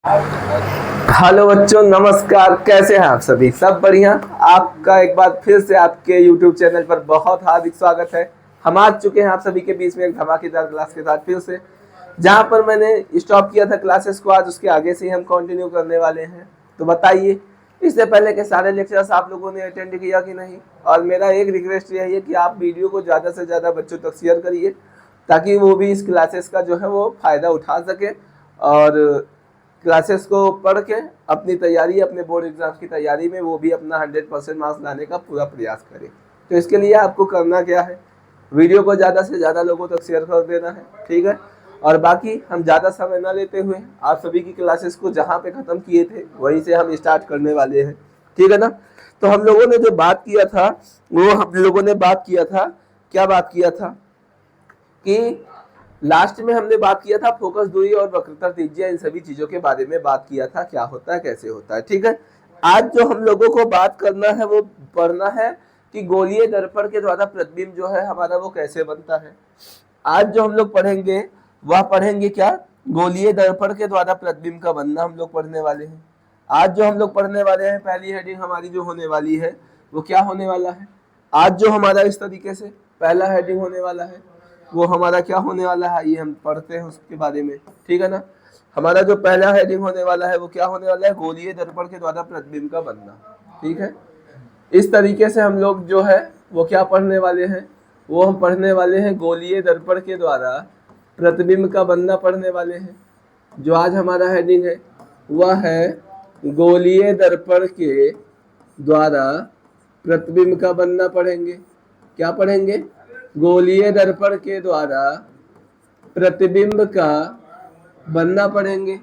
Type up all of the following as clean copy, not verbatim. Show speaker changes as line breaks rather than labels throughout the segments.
Hello बच्चों, नमस्कार। कैसे हैं आप सभी? सब बढ़िया। आपका एक बार फिर से आपके YouTube चैनल पर बहुत हार्दिक स्वागत है। हम आ चुके हैं आप सभी के बीच में एक धमाकेदार क्लास के साथ फिर से। जहां पर मैंने स्टॉप किया था क्लासेस को, आज उसके आगे से ही हम कंटिन्यू करने वाले हैं। तो बताइए, इससे पहले के सारे लेक्चर्स आप लोगों ने अटेंड किया कि नहीं? और मेरा एक रिक्वेस्ट यही है कि आप वीडियो को ज़्यादा से ज़्यादा बच्चों तक शेयर करिए, ताकि वो भी इस क्लासेस का जो है वो फ़ायदा उठा सके और क्लासेस को पढ़ के अपनी तैयारी, अपने बोर्ड एग्जाम्स की तैयारी में वो भी अपना 100% मार्क्स लाने का पूरा प्रयास करें। तो इसके लिए आपको करना क्या है, वीडियो को ज़्यादा से ज़्यादा लोगों तक शेयर कर देना है, ठीक है। और बाकी हम ज़्यादा समय ना लेते हुए आप सभी की क्लासेस को जहाँ पे ख़त्म किए थे वहीं से हम स्टार्ट करने वाले हैं, ठीक है ना। तो हम लोगों ने जो बात किया था, वो हम लोगों ने बात किया था, क्या बात किया था कि लास्ट में हमने बात किया था फोकस, दूरी और वक्रता त्रिज्या, इन सभी चीजों के बारे में बात किया था, क्या होता है, कैसे होता है, ठीक है। आज जो हम लोगों को बात करना है वो पढ़ना है कि गोलीय दर्पण के द्वारा प्रतिबिंब जो है हमारा वो कैसे बनता है। आज जो हम लोग पढ़ेंगे वह पढ़ेंगे क्या, गोलीय दर्पण के द्वारा प्रतिबिंब का बनना हम लोग पढ़ने वाले हैं। आज जो हम लोग पढ़ने वाले हैं, पहली हेडिंग हमारी जो होने वाली है वो क्या होने वाला है। आज जो हमारा इस तरीके से पहला हेडिंग होने वाला है वो हमारा क्या होने वाला है, ये हम पढ़ते हैं उसके बारे में, ठीक है ना। हमारा जो पहला हेडिंग होने वाला है वो क्या होने वाला है, गोलीय दर्पण के द्वारा प्रतिबिंब का बनना, ठीक है। इस तरीके से हम लोग जो है वो क्या पढ़ने वाले हैं, वो हम पढ़ने वाले हैं गोलीय दर्पण के द्वारा प्रतिबिंब का बनना पढ़ने वाले हैं। जो आज हमारा हेडिंग है वह है गोलीय दर्पण के द्वारा प्रतिबिंब का बनना पढ़ेंगे। क्या पढ़ेंगे, गोलीय दर्पण के द्वारा प्रतिबिंब का बनना पढ़ेंगे।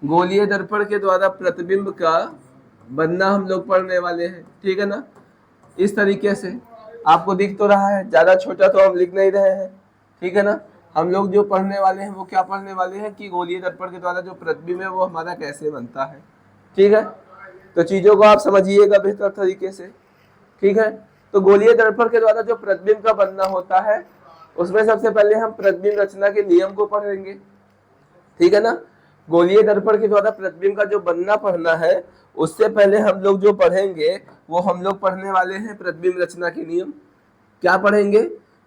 गोलीय दर्पण के द्वारा प्रतिबिंब का बनना हम लोग पढ़ने वाले हैं, ठीक है ना। इस तरीके से आपको दिख तो रहा है, ज़्यादा छोटा तो हम लिख नहीं रहे हैं, ठीक है ना। हम लोग जो पढ़ने वाले हैं वो क्या पढ़ने वाले हैं कि गोलीय दर्पण के द्वारा जो प्रतिबिंब है वो हमारा कैसे बनता है, ठीक है। तो चीज़ों को आप समझिएगा बेहतर तरीके से, ठीक है। तो गोलीय दर्पण के द्वारा जो प्रतिबिंब का बनना होता है उसमें सबसे पहले हम प्रतिबिंब रचना के नियम को पढ़ेंगे, ठीक है ना। गोलीय दर्पण के द्वारा प्रतिबिंब का जो बनना पढ़ना है उससे पहले हम लोग जो पढ़ेंगे वो हम लोग पढ़ने वाले हैं प्रतिबिंब रचना के नियम। क्या पढ़ेंगे,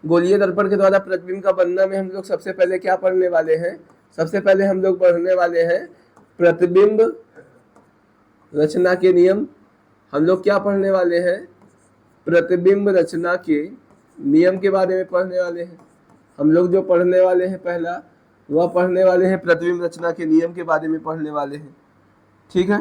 गोलीय दर्पण के द्वारा प्रतिबिंब का बनना में हम लोग सबसे पहले क्या पढ़ने वाले हैं, सबसे पहले हम लोग पढ़ने वाले हैं प्रतिबिंब रचना के नियम। हम लोग क्या पढ़ने वाले हैं, प्रतिबिंब रचना के नियम के बारे में पढ़ने वाले हैं। हम लोग जो पढ़ने वाले हैं पहला वह पढ़ने वाले हैं प्रतिबिंब रचना के नियम के बारे में पढ़ने वाले हैं, ठीक है।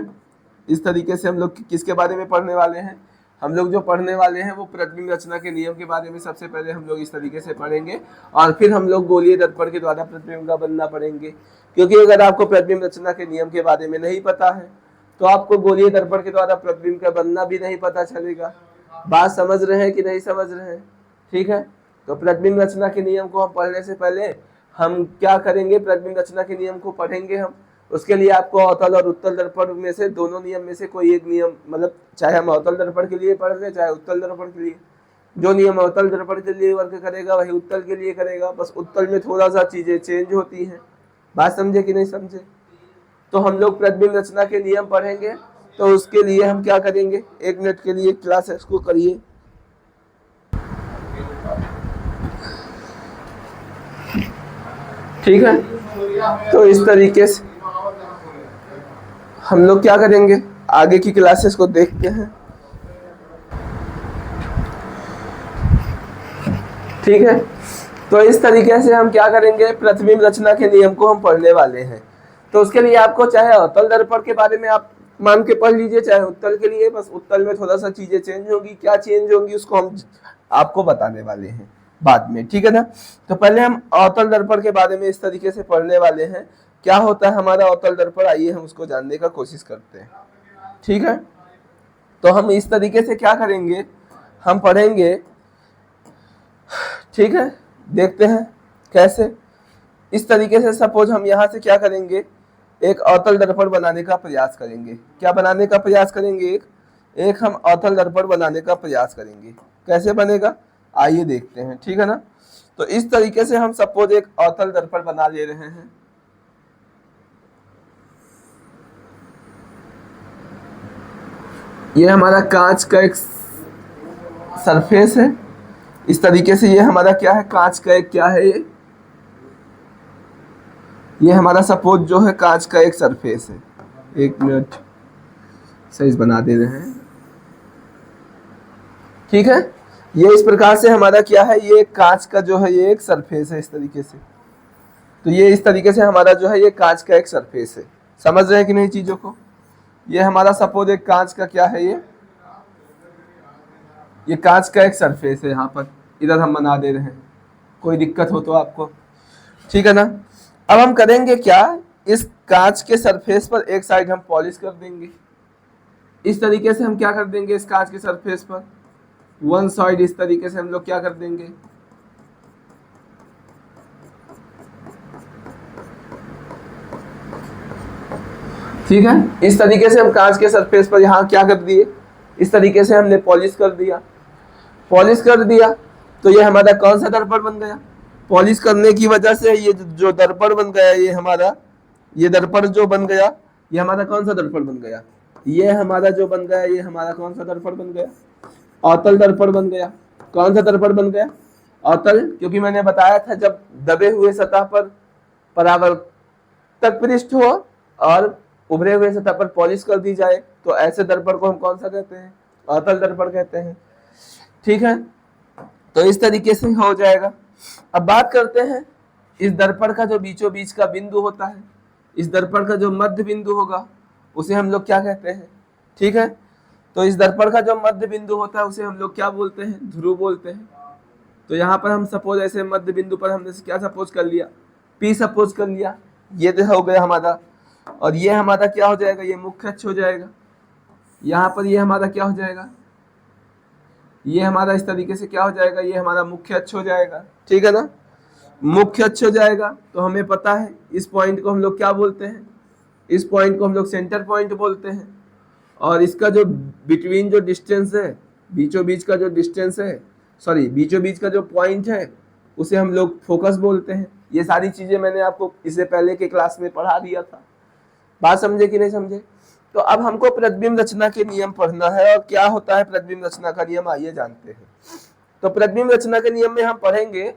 इस तरीके से हम लोग किसके बारे में पढ़ने वाले हैं, हम लोग जो पढ़ने वाले हैं वो प्रतिबिंब रचना के नियम के बारे में सबसे पहले हम लोग इस तरीके से पढ़ेंगे और फिर हम लोग गोलीय दर्पण के द्वारा प्रतिबिंब का बनना पढ़ेंगे। क्योंकि अगर आपको प्रतिबिंब रचना के नियम के बारे में नहीं पता है तो आपको गोलीय दर्पण के द्वारा प्रतिबिंब का बनना भी नहीं पता चलेगा। बात समझ रहे हैं कि नहीं समझ रहे हैं, ठीक है। तो प्रतिबिंब रचना के नियम को हम पढ़ने से पहले हम क्या करेंगे, प्रतिबिंब रचना के नियम को पढ़ेंगे हम। उसके लिए आपको अवतल और उत्तल दर्पण में से दोनों नियम में से कोई एक नियम, मतलब चाहे हम अवतल दर्पण के लिए पढ़ रहे चाहे उत्तल दर्पण के लिए, जो नियम अवतल दर्पण के लिए वर्क करेगा वही उत्तल के लिए करेगा, बस उत्तल में थोड़ा सा चीजें चेंज होती हैं। बात समझे कि नहीं समझे। तो हम लोग प्रतिबिंब रचना के नियम पढ़ेंगे, तो उसके लिए हम क्या करेंगे, 1 मिनट के लिए क्लास इसको करिए। ठीक है, तो इस तरीके से हम लोग क्या करेंगे, आगे की क्लासेस को देखते हैं, ठीक है। तो इस तरीके से हम क्या करेंगे, प्रतिबिंब रचना के नियम को हम पढ़ने वाले हैं। तो उसके लिए आपको चाहे अवतल दर्पण के बारे में आप मान के पढ़ लीजिए, चाहे उत्तल के लिए, बस उत्तल में थोड़ा सा चीजें चेंज होंगी, क्या चेंज होंगी उसको हम आपको बताने वाले हैं बाद में, ठीक है ना। तो पहले हम अवतल दर्पण के बारे में इस तरीके से पढ़ने वाले हैं, क्या होता है हमारा अवतल दर्पण, आइए हम उसको जानने का कोशिश करते हैं, ठीक है। तो हम इस तरीके से क्या करेंगे, हम पढ़ेंगे, ठीक है। देखते हैं कैसे। इस तरीके से सपोज हम यहाँ से क्या करेंगे, एक अवतल दर्पण बनाने का प्रयास करेंगे। क्या बनाने का प्रयास करेंगे, एक हम अवतल दर्पण बनाने का प्रयास करेंगे। कैसे बनेगा आइए देखते हैं, ठीक है ना। तो इस तरीके से हम सपोज एक अवतल दर्पण बना ले रहे हैं, ये हमारा कांच का एक सरफेस है। इस तरीके से ये हमारा क्या है, कांच का एक क्या है, ये हमारा सपोज जो है कांच का एक सरफेस है। एक मिनट साइज बना दे रहे हैं, ठीक है। ये इस प्रकार से हमारा क्या है, ये कांच का जो है ये एक सरफेस है इस तरीके से। तो ये इस तरीके से हमारा जो है ये कांच का एक सरफेस है। समझ रहे हैं कि नहीं चीजों को। ये हमारा सपोज एक कांच का क्या है, ये कांच का एक सरफेस है। यहाँ पर इधर हम बना दे रहे हैं, कोई दिक्कत हो तो आपको, ठीक है ना। अब हम करेंगे क्या, इस कांच के सरफेस पर एक साइड हम पॉलिश कर देंगे। इस तरीके से हम क्या कर देंगे, इस कांच के सरफेस पर वन साइड इस तरीके से हम लोग क्या कर देंगे, ठीक है। इस तरीके से हम कांच के सरफेस पर यहाँ क्या कर दिए, इस तरीके से हमने पॉलिश कर दिया। पॉलिश कर दिया तो ये हमारा कौन सा दर्पण बन गया। पॉलिश करने की वजह से ये जो दर्पण बन गया, ये हमारा ये दर्पण जो बन गया, ये हमारा कौन सा दर्पण बन गया, ये हमारा जो बन गया, ये हमारा कौन सा दर्पण बन गया, अवतल दर्पण बन गया। कौन सा दर्पण बन गया, अवतल। क्योंकि मैंने बताया था जब दबे हुए सतह पर परावर्तक पृष्ठ हो और उभरे हुए सतह पर पॉलिश कर दी जाए तो ऐसे दर्पण को हम कौन सा कहते हैं, अवतल दर्पण कहते हैं, ठीक है। तो इस तरीके से हो जाएगा। अब बात करते हैं इस दर्पण का जो बीचों बीच का बिंदु होता है, इस दर्पण का जो मध्य बिंदु होगा उसे हम लोग क्या कहते हैं, ठीक है। तो इस दर्पण का जो मध्य बिंदु होता है उसे हम लोग क्या बोलते हैं, ध्रुव बोलते हैं। तो यहाँ पर हम सपोज ऐसे मध्य बिंदु पर हमने क्या सपोज कर लिया, P सपोज कर लिया। ये तो हो गया हमारा, और ये हमारा क्या हो जाएगा, ये मुख्य अक्ष हो जाएगा। यहाँ पर ये हमारा क्या हो जाएगा, ये हमारा इस तरीके से क्या हो जाएगा, ये हमारा मुख्य अक्ष हो जाएगा, ठीक है ना। मुख्य अक्ष हो जाएगा तो हमें पता है इस पॉइंट को हम लोग क्या बोलते हैं, इस पॉइंट को हम लोग सेंटर पॉइंट बोलते हैं। और इसका जो बिटवीन जो डिस्टेंस है, बीचों बीच का जो डिस्टेंस है, सॉरी बीचों बीच का जो पॉइंट है उसे हम लोग फोकस बोलते हैं। ये सारी चीजें मैंने आपको इससे पहले के क्लास में पढ़ा दिया था। बात समझे कि नहीं समझे। तो अब हमको प्रतिबिंब रचना के नियम पढ़ना है। और क्या होता है प्रतिबिंब रचना का नियम, आइए जानते हैं। तो प्रतिबिंब रचना के नियम में हम पढ़ेंगे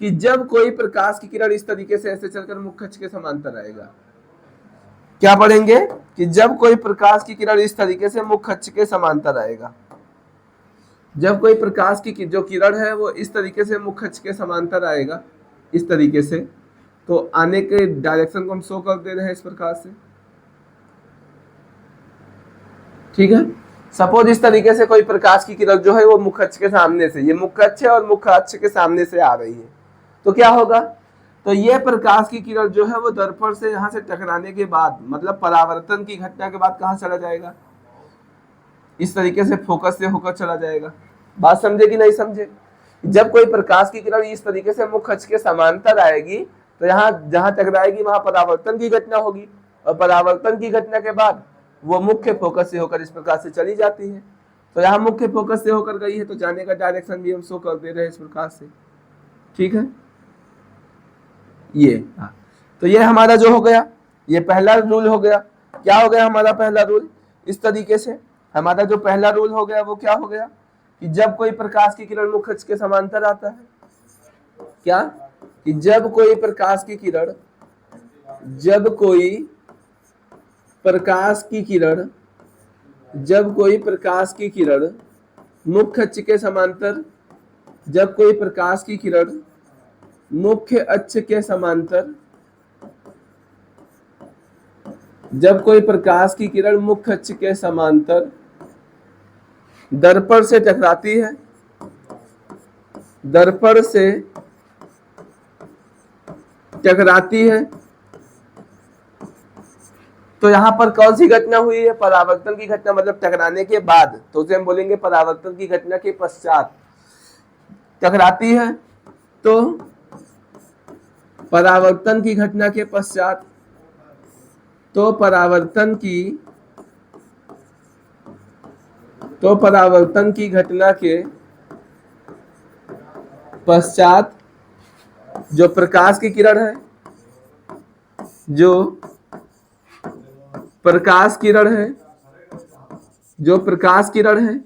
कि जब कोई प्रकाश की किरण इस तरीके से ऐसे चलकर मुख्य अक्ष के समांतर आएगा, क्या पढ़ेंगे कि जब कोई प्रकाश की किरण इस तरीके से मुख्य अक्ष के समांतर आएगा, जब कोई प्रकाश की जो किरण है वो इस तरीके से मुख्य अक्ष के समांतर आएगा इस तरीके से, तो आने के डायरेक्शन को हम शो कर दे रहे हैं इस प्रकार से, ठीक है। सपोज इस तरीके से कोई प्रकाश की किरण जो है वो मुख्य अक्ष के सामने से, ये मुख्य अक्ष है और मुख्य अक्ष के सामने से आ रही है, तो क्या होगा, तो ये प्रकाश की किरण जो है वो दर्पण से यहाँ से टकराने के बाद, मतलब परावर्तन की घटना के बाद कहाँ चला जाएगा, इस तरीके से फोकस से होकर चला जाएगा। बात समझे कि नहीं समझे। जब कोई प्रकाश की किरण इस तरीके से मुख्य अक्ष के समांतर आएगी तो यहाँ जहां टकराएगी वहां परावर्तन की घटना होगी, और परावर्तन की घटना के बाद वो मुख्य फोकस से होकर इस प्रकार से चली जाती है। तो यहाँ मुख्य फोकस से होकर गई है तो जाने का डायरेक्शन भी हम शो कर दे रहे हैं इस प्रकार से, ठीक है। ये तो ये हमारा जो हो गया, ये पहला रूल हो गया। क्या हो गया हमारा पहला रूल, इस तरीके से हमारा जो पहला रूल हो गया वो क्या हो गया कि जब कोई प्रकाश की किरण मुख्य अक्ष के समांतर आता है, क्या कि जब कोई प्रकाश की किरण, जब कोई प्रकाश की किरण, जब कोई प्रकाश की किरण मुख्य अक्ष के समांतर, जब कोई प्रकाश की किरण मुख्य अक्ष के समांतर, जब कोई प्रकाश की किरण मुख्य अक्ष के समांतर दर्पण से टकराती है, दर्पण से टकराती है, तो यहां पर कौन सी घटना हुई है, परावर्तन की घटना, मतलब टकराने के बाद, तो उसे हम बोलेंगे परावर्तन की घटना के पश्चात टकराती है। तो परावर्तन की घटना के पश्चात, तो परावर्तन की घटना के पश्चात जो प्रकाश की किरण है, जो प्रकाश किरण है जो प्रकाश किरण है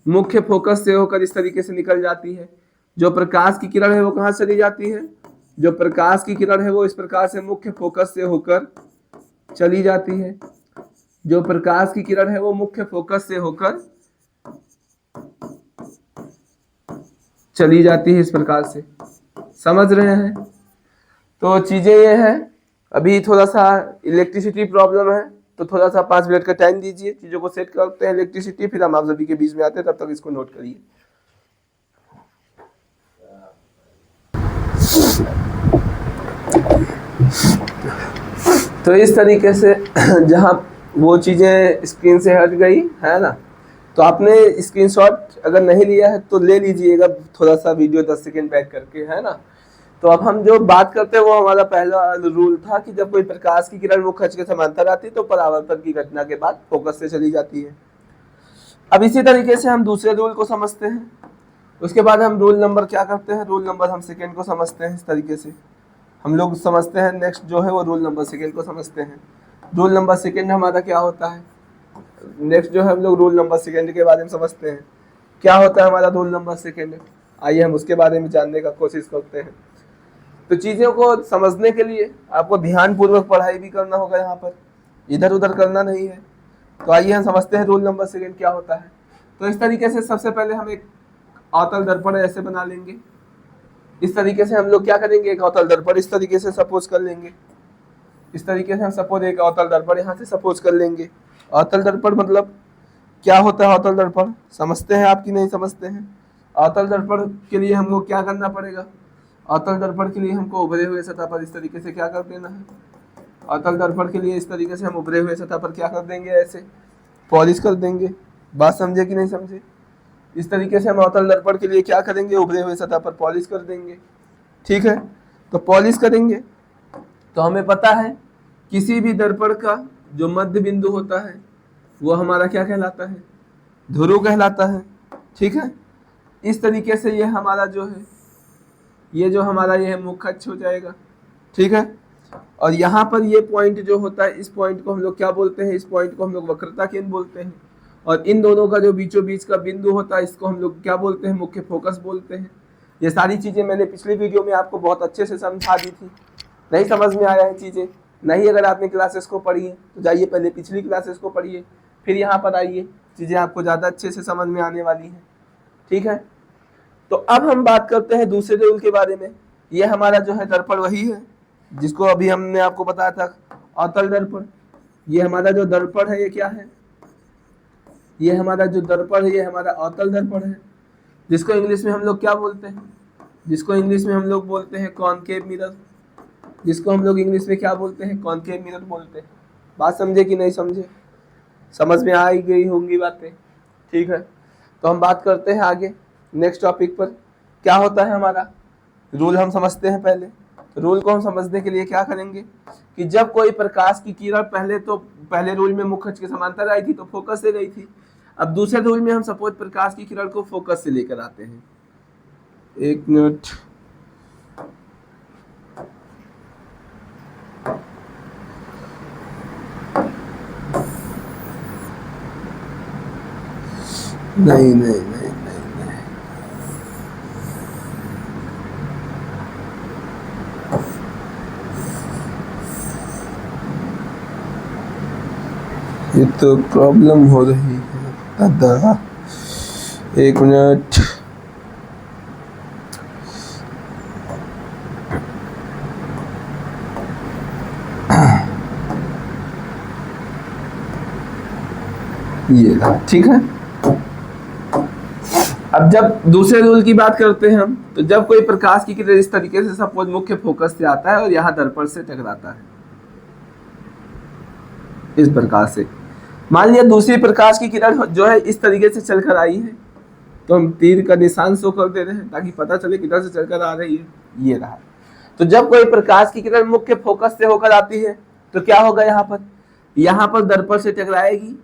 मुख्य फोकस से होकर इस तरीके से निकल जाती है। जो प्रकाश की किरण है वो कहाँ चली जाती है? जो प्रकाश की किरण है वो इस प्रकार से मुख्य फोकस से होकर चली जाती है। जो प्रकाश की किरण है वो मुख्य फोकस से होकर चली जाती है इस प्रकार से। समझ रहे हैं? तो चीजें ये है। अभी थोड़ा सा इलेक्ट्रिसिटी प्रॉब्लम है, तो थोड़ा सा 5 मिनट का टाइम दीजिए, चीजों को सेट करते हैं इलेक्ट्रिसिटी, फिर हम आप सभी के बीच में आते हैं। तब तक इसको नोट करिए। तो इस तरीके से जहां वो चीजें स्क्रीन से हट गई है ना, तो आपने स्क्रीनशॉट अगर नहीं लिया है तो ले लीजिएगा, थोड़ा सा वीडियो 10 सेकंड बैक करके, है ना। तो अब हम जो बात करते हैं वो हमारा पहला रूल था कि जब कोई प्रकाश की किरण मुख्य अक्ष के समांतर आती है तो परावर्तन की घटना के बाद फोकस से चली जाती है। अब इसी तरीके से हम दूसरे रूल को समझते हैं। उसके बाद हम रूल नंबर क्या करते हैं, रूल नंबर हम सेकेंड को समझते हैं। इस तरीके से हम लोग समझते हैं। नेक्स्ट जो है वो रूल नंबर सेकेंड को समझते हैं। रूल नंबर सेकेंड हमारा क्या होता है? नेक्स्ट जो है हम लोग रूल नंबर सेकेंड के बारे में समझते हैं। क्या होता है हमारा रूल नंबर सेकेंड? आइए हम उसके बारे में जानने का कोशिश करते हैं। तो चीज़ों को समझने के लिए आपको ध्यानपूर्वक पढ़ाई भी करना होगा, यहाँ पर इधर उधर करना नहीं है। तो आइए हम समझते हैं रूल नंबर सेकेंड क्या होता है। तो इस तरीके से सबसे पहले हम एक अवतल दर्पण ऐसे बना लेंगे। इस तरीके से हम लोग क्या करेंगे, एक अवतल दर्पण इस तरीके से सपोज कर लेंगे। इस तरीके से हम सपोज एक अवतल दर्पण यहाँ से सपोज कर लेंगे। अवतल दर्पण मतलब क्या होता है? अवतल दर्पण समझते हैं आप कि नहीं समझते हैं? अवतल दर्पण के लिए हमको क्या करना पड़ेगा? अवतल दर्पण के लिए हमको उभरे हुए सतह पर इस तरीके से क्या कर देना है? अवतल दर्पण के लिए इस तरीके से हम उभरे हुए सतह पर क्या कर देंगे? ऐसे पॉलिश कर देंगे। बात समझे कि नहीं समझे? इस तरीके से हम अवतल दर्पण के लिए क्या करेंगे? उभरे हुए सतह पर पॉलिश कर देंगे। ठीक है, तो पॉलिश करेंगे तो हमें पता है किसी भी दर्पण का जो मध्य बिंदु होता है वो हमारा क्या कहलाता है? ध्रुव कहलाता है। ठीक है, इस तरीके से ये हमारा जो है ये जो हमारा ये मुख्य अक्ष हो जाएगा। ठीक है, और यहाँ पर ये पॉइंट जो होता है इस पॉइंट को हम लोग क्या बोलते हैं? इस पॉइंट को हम लोग वक्रता केंद्र बोलते हैं। और इन दोनों का जो बीचों बीच का बिंदु होता है इसको हम लोग क्या बोलते हैं? मुख्य फोकस बोलते हैं। ये सारी चीज़ें मैंने पिछली वीडियो में आपको बहुत अच्छे से समझा दी थी। नहीं समझ में आया है चीज़ें? नहीं, अगर आपने क्लासेस को पढ़ी है तो जाइए पहले पिछली क्लासेस को पढ़िए, फिर यहाँ पर आइए, चीज़ें आपको ज़्यादा अच्छे से समझ में आने वाली हैं। ठीक है, तो अब हम बात करते हैं दूसरे रूल के बारे में। ये हमारा जो है दर्पण वही है जिसको अभी हमने आपको बताया था, अवतल दर्पण। ये हमारा जो दर्पण है ये क्या है? ये हमारा जो दर्पण है ये हमारा अवतल दर्पण है, जिसको इंग्लिश में हम लोग क्या बोलते हैं? जिसको इंग्लिश में हम लोग बोलते हैं कॉनकेव मिरर। जिसको हम लोग इंग्लिश में क्या बोलते हैं? कॉनकेव मिरर बोलते हैं। बात समझे कि नहीं समझे? समझ में आ ही गई होंगी बातें। ठीक है, तो हम बात करते हैं आगे नेक्स्ट टॉपिक पर। क्या होता है हमारा रूल हम समझते हैं पहले। रूल को हम समझने के लिए क्या करेंगे कि जब कोई प्रकाश की किरण पहले रूल में मुख्य अक्ष के समांतर आई थी तो फोकस से गई थी। अब दूसरे रूल में हम सपोज प्रकाश की किरण को फोकस से लेकर आते हैं। एक मिनट, नहीं नहीं नहीं नहीं नहीं, ये तो प्रॉब्लम हो रही है दादा। एक मिनट, ये रहा। ठीक है, अब जब दूसरे रूल की बात करते हैं हम, तो जब कोई प्रकाश की किरण इस तरीके से सपोज मुख्य फोकस से आता है और यहाँ दर्पण से टकराता है इस प्रकार से, मान लिया दूसरी प्रकाश की किरण जो है इस तरीके से चलकर आई है, तो हम तीर का निशान शो कर दे रहे हैं ताकि पता चले किधर से चलकर आ रही है। ये रहा। तो जब कोई प्रकाश की किरण मुख्य फोकस से होकर आती है तो क्या होगा? यहाँ पर दर्पण से टकराएगी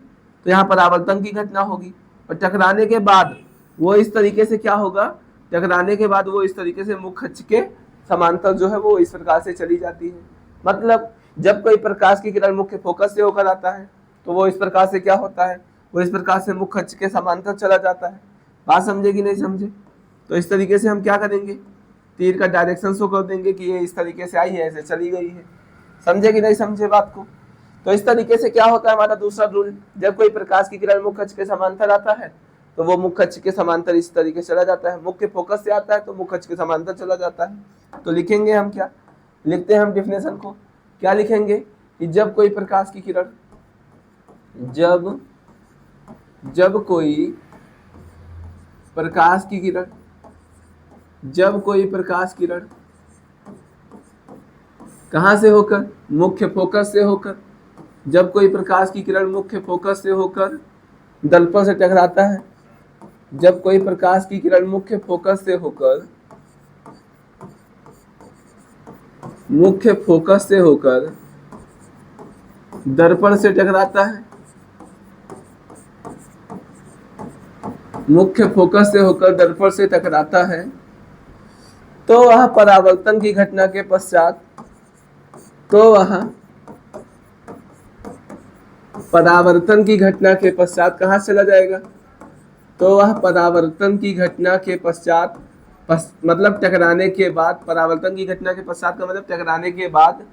तो यहाँ पर आवर्तन की घटना होगी, और टकराने के बाद वो इस तरीके से क्या होगा? टकराने के बाद वो इस तरीके से मुख्य अक्ष के समांतर जो है वो इस प्रकार से चली जाती है। मतलब जब कोई प्रकाश की किरण मुख्य फोकस से होकर आता है तो वो इस प्रकार से क्या होता है? वो इस प्रकार से मुख्य अक्ष के समांतर चला जाता है। बात समझे कि नहीं समझे? तो इस तरीके से हम क्या करेंगे, तीर का डायरेक्शन शो कर देंगे कि ये इस तरीके से आई है, ऐसे चली गई है। समझे कि नहीं समझे बात को? तो इस तरीके से क्या होता है हमारा दूसरा रूल, जब कोई प्रकाश की किरण मुख्य अक्ष के समांतर आता है तो वो मुख्य अक्ष के समांतर इस तरीके से चला जाता है। मुख्य फोकस से आता है तो मुख्य अक्ष के समांतर चला जाता है। तो लिखेंगे हम क्या, लिखते हैं हम डेफिनेशन को, क्या लिखेंगे कि जब कोई प्रकाश की किरण, जब कोई प्रकाश की किरण, जब कोई प्रकाश किरण कहां से होकर, मुख्य फोकस से होकर, जब कोई प्रकाश की किरण मुख्य फोकस से होकर दर्पण से टकराता है, जब कोई प्रकाश की किरण मुख्य फोकस से होकर, मुख्य फोकस से होकर दर्पण से टकराता है, मुख्य फोकस से होकर दर्पण से टकराता है, तो वह परावर्तन की घटना के पश्चात, तो वह परावर्तन की घटना के पश्चात कहाँ चला जाएगा, तो वह परावर्तन की घटना के पश्चात, मतलब टकराने के बाद, परावर्तन की घटना के पश्चात का मतलब टकराने के बाद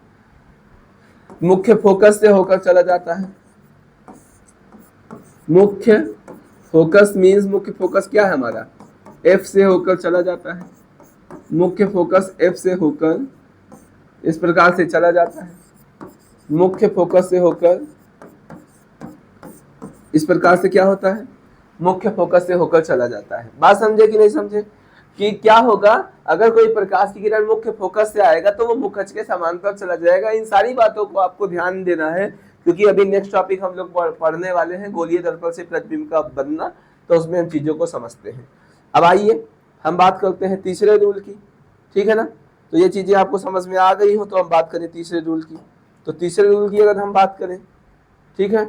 मुख्य फोकस से होकर चला जाता है। मुख्य फोकस मीन्स, मुख्य फोकस क्या है हमारा, F से होकर चला जाता है। मुख्य फोकस F से होकर इस प्रकार से चला जाता है, मुख्य फोकस से होकर इस प्रकार से क्या होता है, मुख्य फोकस से होकर चला जाता है। बात समझे कि नहीं समझे? कि क्या होगा अगर कोई प्रकाश की किरण मुख्य फोकस से आएगा तो वो मुख्य अक्ष के समांतर चला जाएगा। इन सारी बातों को आपको ध्यान देना है क्योंकि अभी नेक्स्ट टॉपिक हम लोग पढ़ने वाले हैं गोलीय दर्पण से प्रतिबिंब का बनना, तो उसमें हम चीजों को समझते हैं। अब आइए हम बात करते हैं तीसरे रूल की, ठीक है ना? तो ये चीजें आपको समझ में आ गई हो तो हम बात करें तीसरे रूल की। तो तीसरे रूल की अगर हम बात करें, ठीक है,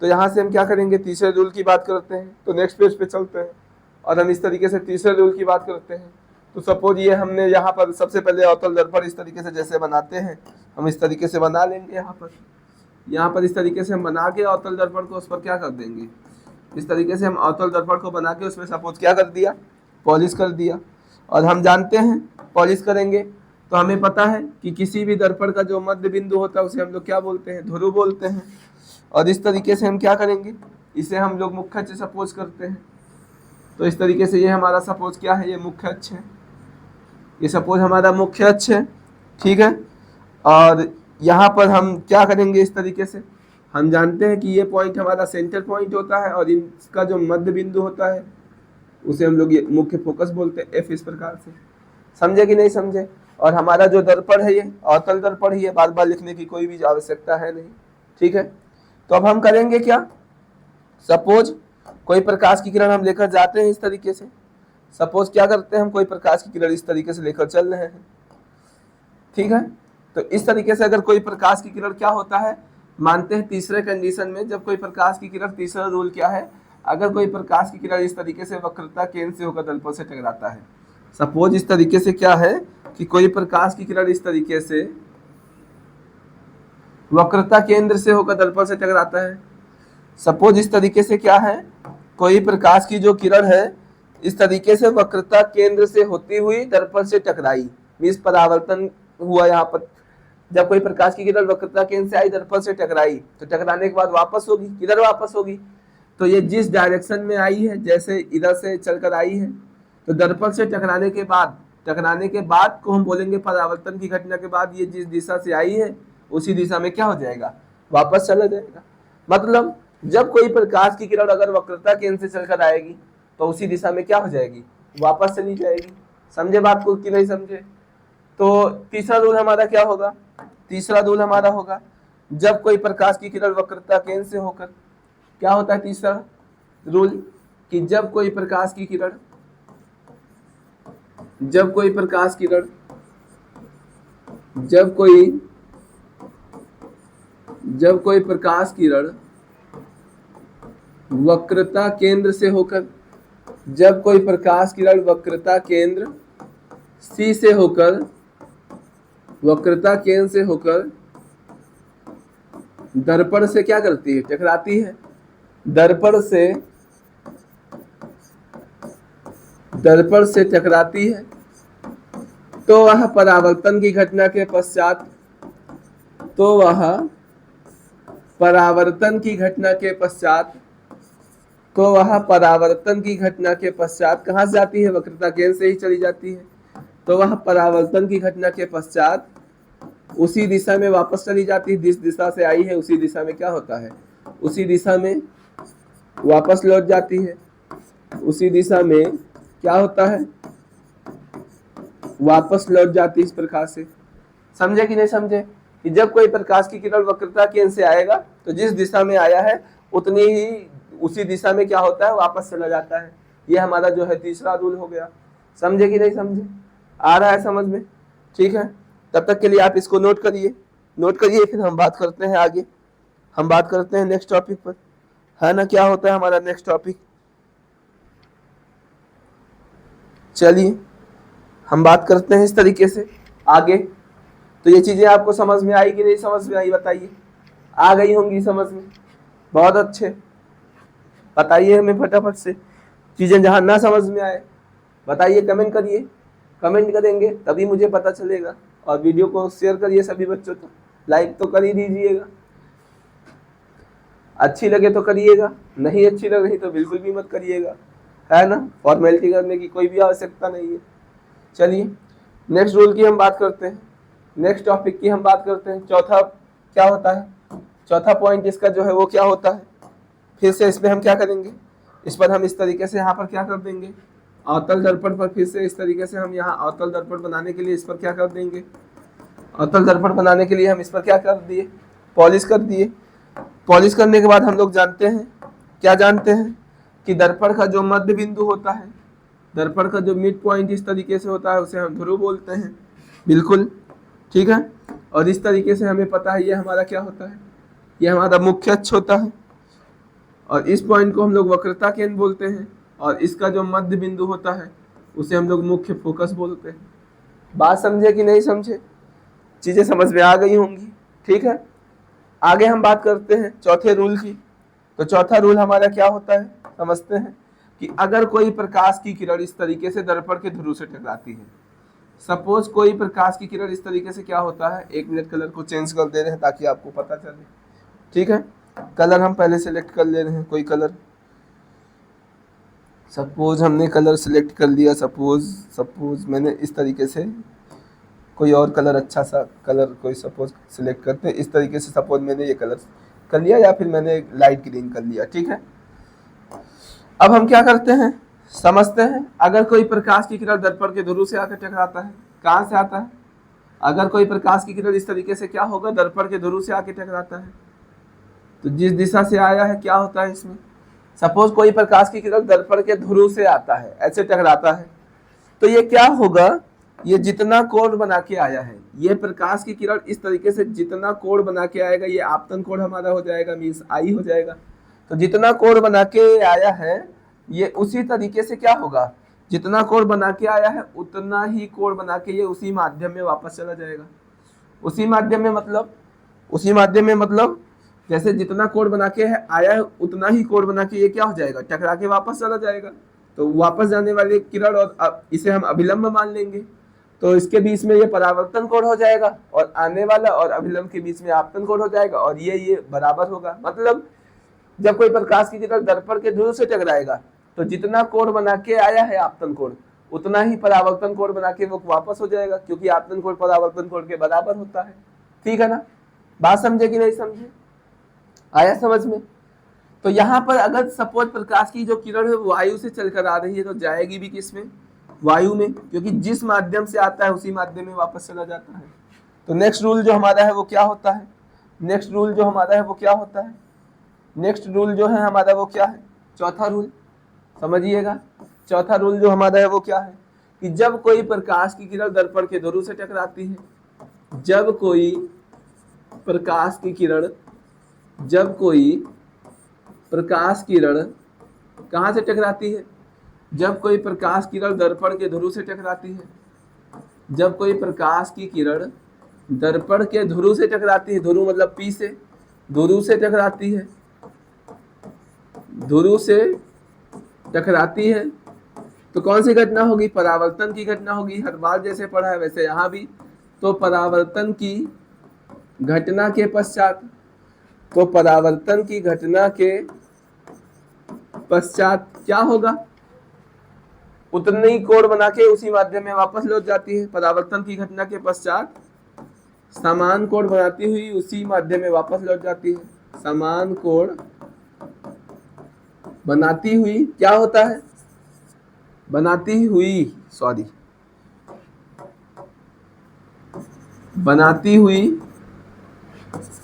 तो यहाँ से हम क्या करेंगे, तीसरे रूल की बात करते हैं। तो नेक्स्ट पेज पे चलते हैं और हम इस तरीके से तीसरे रूल की बात करते हैं। तो सपोज ये हमने यहाँ पर सबसे पहले अवतल दर्पण इस तरीके से जैसे बनाते हैं, हम इस तरीके से बना लेंगे। यहाँ पर इस तरीके से हम बना के अवतल दर्पण को उस पर क्या कर देंगे, इस तरीके से हम अवतल दर्पण को बना के उसमें सपोज क्या कर दिया, पॉलिश कर दिया। और हम जानते हैं पॉलिश करेंगे तो हमें पता है कि किसी भी दर्पण का जो मध्य बिंदु होता है उसे हम लोग क्या बोलते हैं, ध्रुव बोलते हैं। और इस तरीके से हम क्या करेंगे, इसे हम लोग मुख्य अक्ष सपोज करते हैं। तो इस तरीके से ये हमारा सपोज क्या है, ये मुख्य अक्ष है, ये सपोज हमारा मुख्य अक्ष है, ठीक है। और यहाँ पर हम क्या करेंगे, इस तरीके से हम जानते हैं कि ये पॉइंट हमारा सेंटर पॉइंट होता है और इसका जो मध्य बिंदु होता है उसे हम लोग ये मुख्य फोकस बोलते हैं, एफ। इस प्रकार से समझे कि नहीं समझे? और हमारा जो दर्पण है ये अवतल दर्पण ही है, बार बार लिखने की कोई भी आवश्यकता है नहीं, ठीक है। तो अब हम करेंगे क्या, सपोज कोई प्रकाश की किरण हम लेकर जाते हैं इस तरीके से। सपोज क्या करते हैं, हम कोई प्रकाश की किरण इस तरीके से लेकर चल रहे हैं, ठीक है। तो इस तरीके से अगर कोई प्रकाश की किरण क्या होता है, मानते हैं तीसरे कंडीशन में जब कोई प्रकाश की किरण, तीसरा रूल क्या है, अगर कोई प्रकाश की किरण इस तरीके से वक्रता केंद्र से होकर दर्पण से टकराता है। सपोज इस तरीके से क्या है कि कोई प्रकाश की किरण इस तरीके से वक्रता केंद्र से होकर दर्पण से टकराता है। सपोज इस तरीके से क्या है, कोई प्रकाश की जो किरण है इस तरीके से वक्रता केंद्र से होती हुई दर्पण से टकराई, मीन्स परावर्तन हुआ। यहाँ पर जब कोई प्रकाश की किरण वक्रता केंद्र से आई, दर्पण से टकराई, तो टकराने के बाद वापस होगी, किधर वापस होगी, तो ये जिस डायरेक्शन में आई है, जैसे इधर से चलकर आई है, तो दर्पण से टकराने के बाद को हम बोलेंगे परावर्तन की घटना के बाद ये जिस दिशा से आई है उसी दिशा में क्या हो जाएगा, वापस चला जाएगा। मतलब जब कोई प्रकाश की किरण अगर वक्रता केंद्र से चलकर आएगी तो उसी दिशा में क्या हो जाएगी, वापस चली जाएगी। समझे बात को कि नहीं समझे? तो तीसरा रूल हमारा क्या होगा, तीसरा रूल हमारा होगा जब कोई प्रकाश की किरण वक्रता केंद्र से होकर, क्या होता है तीसरा रूल, कि जब कोई प्रकाश की किरण वक्रता केंद्र से होकर, जब कोई प्रकाश किरण वक्रता केंद्र सी से होकर, वक्रता केंद्र से होकर दर्पण से क्या करती है, टकराती है, दर्पण से टकराती है तो वह परावर्तन की घटना के पश्चात कहाँ से जाती है? वक्रता केंद्र से ही चली जाती है। तो वह परावर्तन की घटना के पश्चात उसी दिशा में वापस चली जाती है। जिस दिशा से आई है उसी दिशा में क्या होता है? उसी दिशा में वापस लौट जाती है। उसी दिशा में क्या होता है? वापस लौट जाती है। इस प्रकार से समझे कि नहीं समझे कि जब कोई प्रकाश की किरण वक्रता केंद्र से आएगा तो जिस दिशा में आया है उतनी ही उसी दिशा में क्या होता है? वापस चला जाता है। ये हमारा जो है तीसरा रूल हो गया। समझे कि नहीं समझे? आ रहा है समझ में? ठीक है, तब तक के लिए आप इसको नोट करिए। फिर हम बात करते हैं आगे। हम बात करते हैं नेक्स्ट टॉपिक पर, है ना? क्या होता है हमारा नेक्स्ट टॉपिक? चलिए हम बात करते हैं इस तरीके से आगे। तो ये चीजें आपको समझ में आई कि नहीं समझ में आई? बताइए। आ गई होंगी समझ में? बहुत अच्छे, बताइए हमें फटाफट से। चीजें जहां ना समझ में आए बताइए, कमेंट करिए। कमेंट करेंगे तभी मुझे पता चलेगा। और वीडियो को शेयर करिए सभी बच्चों को, लाइक तो कर ही दीजिएगा। अच्छी लगे तो करिएगा, नहीं अच्छी लग रही तो बिल्कुल भी मत करिएगा, है ना? फॉर्मेलिटी करने की कोई भी आवश्यकता नहीं है। चलिए नेक्स्ट रूल की हम बात करते हैं, नेक्स्ट टॉपिक की हम बात करते हैं। चौथा क्या होता है? चौथा पॉइंट इसका जो है वो क्या होता है? फिर से इसमें हम क्या करेंगे? इस पर हम इस तरीके से यहाँ पर क्या कर देंगे? अवतल दर्पण पर फिर से इस तरीके से हम यहाँ अवतल दर्पण बनाने के लिए इस पर क्या कर देंगे? अवतल दर्पण बनाने के लिए हम इस पर क्या कर दिए? पॉलिश कर दिए। पॉलिश करने के बाद हम लोग जानते हैं, क्या जानते हैं? कि दर्पण का जो मध्य बिंदु होता है, दर्पण का जो मिड पॉइंट इस तरीके से होता है उसे हम ध्रुव बोलते हैं। बिल्कुल ठीक है। और इस तरीके से हमें पता है ये हमारा क्या होता है? ये हमारा मुख्य अक्ष होता है। और इस पॉइंट को हम लोग वक्रता केंद्र बोलते हैं। और इसका जो मध्य बिंदु होता है उसे हम लोग मुख्य फोकस बोलते हैं। बात समझे कि नहीं समझे? चीजें समझ में आ गई होंगी। ठीक है, आगे हम बात करते हैं चौथे रूल की। तो चौथा रूल हमारा क्या होता है समझते हैं कि अगर कोई प्रकाश की किरण इस तरीके से दर्पण के ध्रुव से टकराती है, सपोज कोई प्रकाश की किरण इस तरीके से क्या होता है, एक मिनट कलर को चेंज कर दे रहे हैं ताकि आपको पता चले। ठीक है, कलर हम पहले सेलेक्ट कर ले रहे हैं, कोई कलर, सपोज हमने कलर सिलेक्ट कर लिया। सपोज मैंने इस तरीके से कोई और कलर, अच्छा सा कलर कोई सपोज सिलेक्ट करते हैं। इस तरीके से सपोज मैंने ये कलर कर लिया या फिर मैंने लाइट ग्रीन कर लिया। ठीक है, अब हम क्या करते हैं समझते हैं। अगर कोई प्रकाश की किरण दर्पण के ध्रुव से आकर टकराता है, कहाँ से आता है? अगर कोई प्रकाश की किरण इस तरीके से क्या होगा, दर्पण के ध्रुव से आके टकराता है, तो जिस दिशा से आया है क्या होता है इसमें? सपोज कोई प्रकाश की किरण दर्पण के ध्रुव से आता है, ऐसे टकराता है, तो ये क्या होगा? ये जितना कोण बना के आया है, ये प्रकाश की किरण इस तरीके से जितना कोण बना के आएगा, ये आपतन कोण हमारा हो जाएगा, मीन्स आई हो जाएगा। तो जितना कोण बना के आया है ये उसी तरीके से क्या होगा? जितना कोण बना के आया है उतना ही कोण बना के ये उसी माध्यम में वापस चला जाएगा। उसी माध्यम में मतलब जैसे जितना कोण बना के आया है उतना ही कोण बना के ये क्या हो जाएगा? टकरा के वापस चला जाएगा। तो वापस जाने वाली किरण, और इसे हम अभिलंब मान लेंगे, तो इसके बीच में ये परावर्तन कोण हो जाएगा और आने वाला और अभिलंब के बीच में आपतन कोण हो जाएगा, और ये बराबर होगा। मतलब जब कोई प्रकाश की किरण दर्पण के ध्रुव से टकराएगा तो जितना कोण बना के आया है आपतन कोण, उतना ही परावर्तन कोण बना के वो वापस हो जाएगा, क्योंकि आपतन कोण परावर्तन कोण के बराबर होता है। ठीक है ना? बात समझे कि नहीं समझे? आया समझ में? तो यहाँ पर अगर सपोज प्रकाश की जो किरण है वायु से चलकर आ रही है तो जाएगी भी किसमें? वायु में, क्योंकि जिस माध्यम से आता है उसी माध्यम में वापस चला जाता है। तो नेक्स्ट रूल जो हमारा है वो क्या होता है? नेक्स्ट रूल जो हमारा है वो क्या होता है? नेक्स्ट रूल जो है हमारा वो क्या है? चौथा रूल समझिएगा। चौथा रूल जो हमारा है वो क्या है? कि जब कोई प्रकाश की किरण दर्पण के ध्रुव से टकराती है, जब कोई प्रकाश की किरण कहाँ से टकराती है? जब कोई प्रकाश किरण दर्पण के ध्रुव से टकराती है, जब कोई प्रकाश की किरण दर्पण के ध्रुव से टकराती है, ध्रुव मतलब पी से, ध्रुव से टकराती है, ध्रुव से टकराती है तो कौन सी घटना होगी? परावर्तन की घटना होगी। हर बार जैसे पढ़ा है वैसे यहाँ भी। तो परावर्तन की घटना के पश्चात, तो परावर्तन की घटना के पश्चात क्या होगा? उतनी कोण बना के उसी माध्यम में वापस लौट जाती है। परावर्तन की घटना के पश्चात समान कोण बनाती हुई उसी माध्यम में वापस लौट जाती है। समान कोण बनाती हुई क्या होता है? बनाती हुई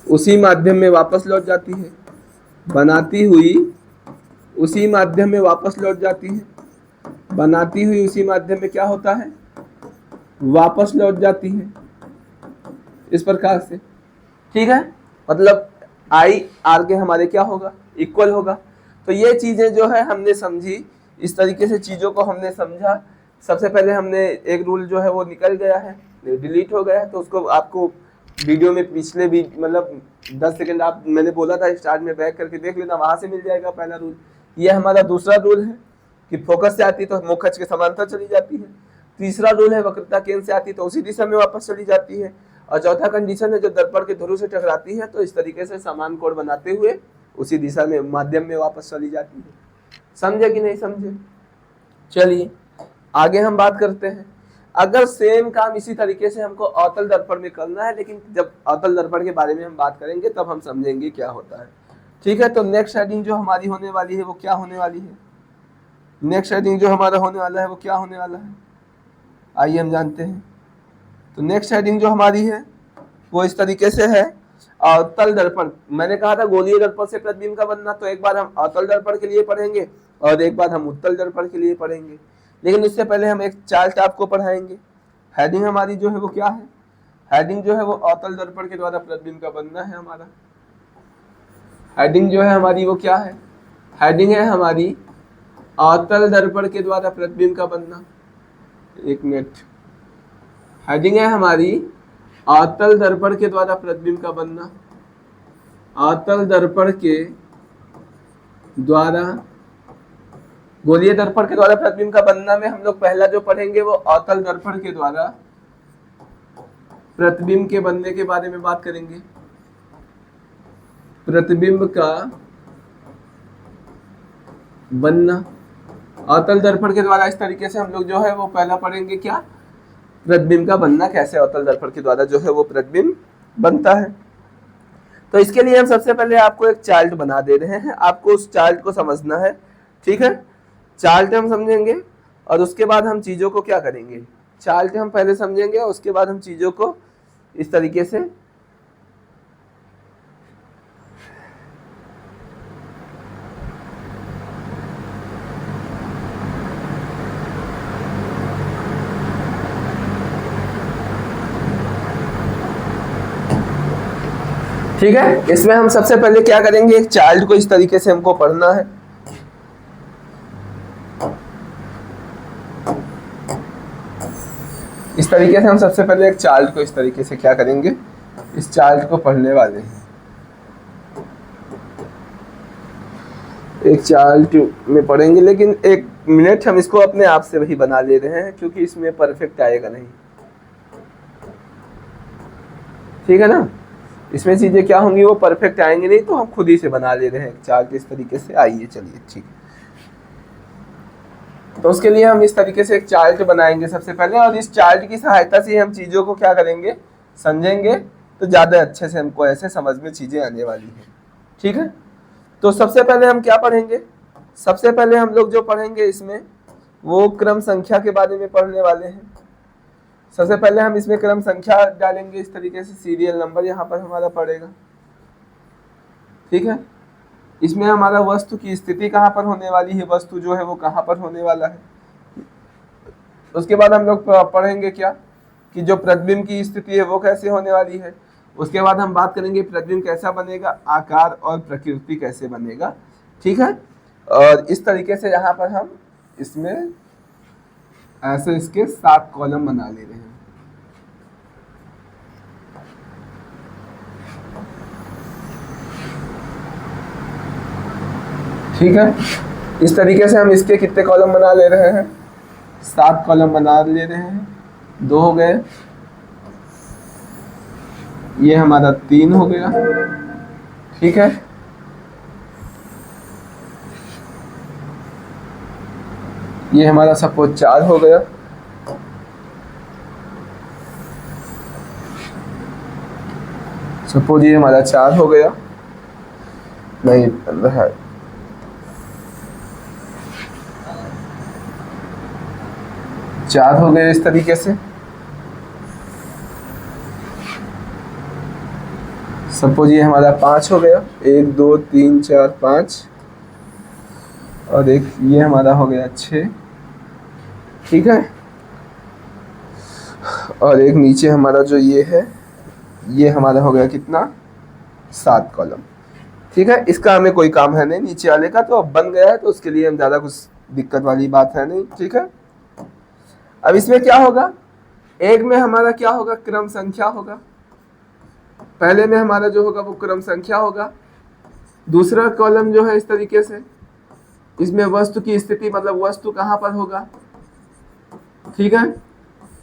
उसी माध्यम में वापस लौट जाती है। बनाती हुई उसी माध्यम में वापस लौट जाती है। बनाती हुई उसी माध्यम में क्या होता है? वापस लौट जाती है, इस प्रकार से। ठीक है, मतलब आई आर के हमारे क्या होगा? इक्वल होगा। तो ये चीजें जो है हमने समझी, इस तरीके से चीजों को हमने समझा। सबसे पहले हमने एक रूल जो है वो निकल गया है, डिलीट हो गया है, तो उसको आपको वीडियो में पिछले भी मतलब 10 सेकंड आप मैंने बोला था स्टार्ट में, बैक करके देख लेना, वहां से मिल जाएगा पहला रूल। ये हमारा दूसरा रूल है कि फोकस से आती तो मुख अक्ष के समांतर चली जाती है। तीसरा रूल है वक्रता केंद्र से आती तो उसी दिशा में वापस चली जाती है। और चौथा कंडीशन है जो दर्पण के ध्रुव से टकराती है तो इस तरीके से समान कोण बनाते हुए उसी दिशा में माध्यम में वापस चली जाती है। समझे कि नहीं समझे? चलिए आगे हम बात करते हैं। अगर सेम काम इसी तरीके से हमको अवतल दर्पण में करना है, लेकिन जब अवतल दर्पण के बारे में हम बात करेंगे तब हम समझेंगे क्या होता है। ठीक है, तो नेक्स्ट हेडिंग जो हमारी होने वाली है वो क्या होने वाली है? नेक्स्ट हेडिंग जो हमारा होने वाला है वो क्या होने वाला है, आइए हम जानते हैं। तो नेक्स्ट हेडिंग जो हमारी है वो इस तरीके से है, अवतल दर्पण। मैंने कहा था गोलीय दर्पण से प्रतिबिंब का बनना, तो एक बार हम अवतल दर्पण के लिए पढ़ेंगे और एक बार हम उत्तल दर्पण के लिए पढ़ेंगे। लेकिन उससे पहले हम एक चार्ट आपको पढ़ाएंगे। हेडिंग हमारी जो है वो क्या है? हेडिंग जो है वो अवतल दर्पण के द्वारा प्रतिबिंब का बनना है हमारा। हेडिंग जो है हमारी वो क्या है? हेडिंग है हमारी अवतल दर्पण के द्वारा प्रतिबिंब का बनना। एक मिनट, हेडिंग है हमारी अवतल दर्पण के द्वारा प्रतिबिंब का बनना। अवतल दर्पण के द्वारा, गोलीय दर्पण के द्वारा प्रतिबिंब का बनना में हम लोग पहला जो पढ़ेंगे वो अवतल दर्पण के द्वारा प्रतिबिंब के बनने के बारे में बात करेंगे। प्रतिबिंब का बनना अवतल दर्पण के द्वारा, इस तरीके से हम लोग जो है वो पहला पढ़ेंगे क्या? प्रतिबिंब का बनना, कैसे अवतल दर्पण के द्वारा जो है वो प्रतिबिंब बनता है। तो इसके लिए हम सबसे पहले आपको एक चार्ट बना दे रहे हैं, आपको उस चार्ट को समझना है। ठीक है, चार्ट हम समझेंगे और उसके बाद हम चीजों को क्या करेंगे? चार्ट हम पहले समझेंगे और उसके बाद हम चीजों को इस तरीके से ठीक है। इसमें हम सबसे पहले क्या करेंगे? एक चार्ट को इस तरीके से हमको पढ़ना है। इस तरीके से हम सबसे पहले एक चार्ट को इस तरीके से क्या करेंगे? इस चार्ट को पढ़ने वाले हैं। एक चार्ट में पढ़ेंगे, लेकिन एक मिनट हम इसको अपने आप से वही बना ले रहे हैं क्योंकि इसमें परफेक्ट आएगा नहीं। ठीक है ना, इसमें चीजें क्या होंगी वो परफेक्ट आएंगे नहीं, तो हम खुद ही से बना ले रहे हैं चार्ट इस तरीके से। आइए चलिए, ठीक है, तो उसके लिए हम इस तरीके से एक चार्ट बनाएंगे सबसे पहले, और इस चार्ट की सहायता से हम चीजों को क्या करेंगे? समझेंगे, तो ज्यादा अच्छे से हमको ऐसे समझ में चीजें आने वाली है। ठीक है, तो सबसे पहले हम क्या पढ़ेंगे? सबसे पहले हम लोग जो पढ़ेंगे इसमें वो क्रम संख्या के बारे में पढ़ने वाले हैं। सबसे पहले हम इसमें क्रम संख्या डालेंगे इस तरीके से, सीरियल नंबर यहाँ पर हमारा पड़ेगा। ठीक है, इसमें हमारा वस्तु की स्थिति कहाँ पर होने वाली है, वस्तु जो है वो कहाँ पर होने वाला है। उसके बाद हम लोग पढ़ेंगे क्या कि जो प्रतिबिंब की स्थिति है वो कैसे होने वाली है। उसके बाद हम बात करेंगे प्रतिबिंब कैसा बनेगा, आकार और प्रकृति कैसे बनेगा। ठीक है, और इस तरीके से यहाँ पर हम इसमें ऐसे इसके 7 कॉलम बना ले रहे हैं। ठीक है, इस तरीके से हम इसके कितने कॉलम बना ले रहे हैं, 7 कॉलम बना ले रहे हैं। 2 हो गए, ये हमारा 3 हो गया। ठीक है, ये हमारा सपोज 4 हो गया। सपोज ये हमारा 4 हो गया, नहीं रहा, चार हो गए इस तरीके से। सपोज ये हमारा 5 हो गया, 1 2 3 4 5, और एक ये हमारा हो गया 6। ठीक है, और एक नीचे हमारा जो ये है, ये हमारा हो गया कितना, 7 कॉलम। ठीक है, इसका हमें कोई काम है नहीं, नीचे वाले का तो अब बन गया है, तो उसके लिए हम ज़्यादा कुछ दिक्कत वाली बात है नहीं। ठीक है, अब इसमें क्या होगा, एक में हमारा क्या होगा, क्रम संख्या होगा। पहले में हमारा जो होगा वो क्रम संख्या होगा। दूसरा कॉलम जो है इस तरीके से, इसमें वस्तु की स्थिति, मतलब वस्तु कहाँ पर होगा। ठीक है,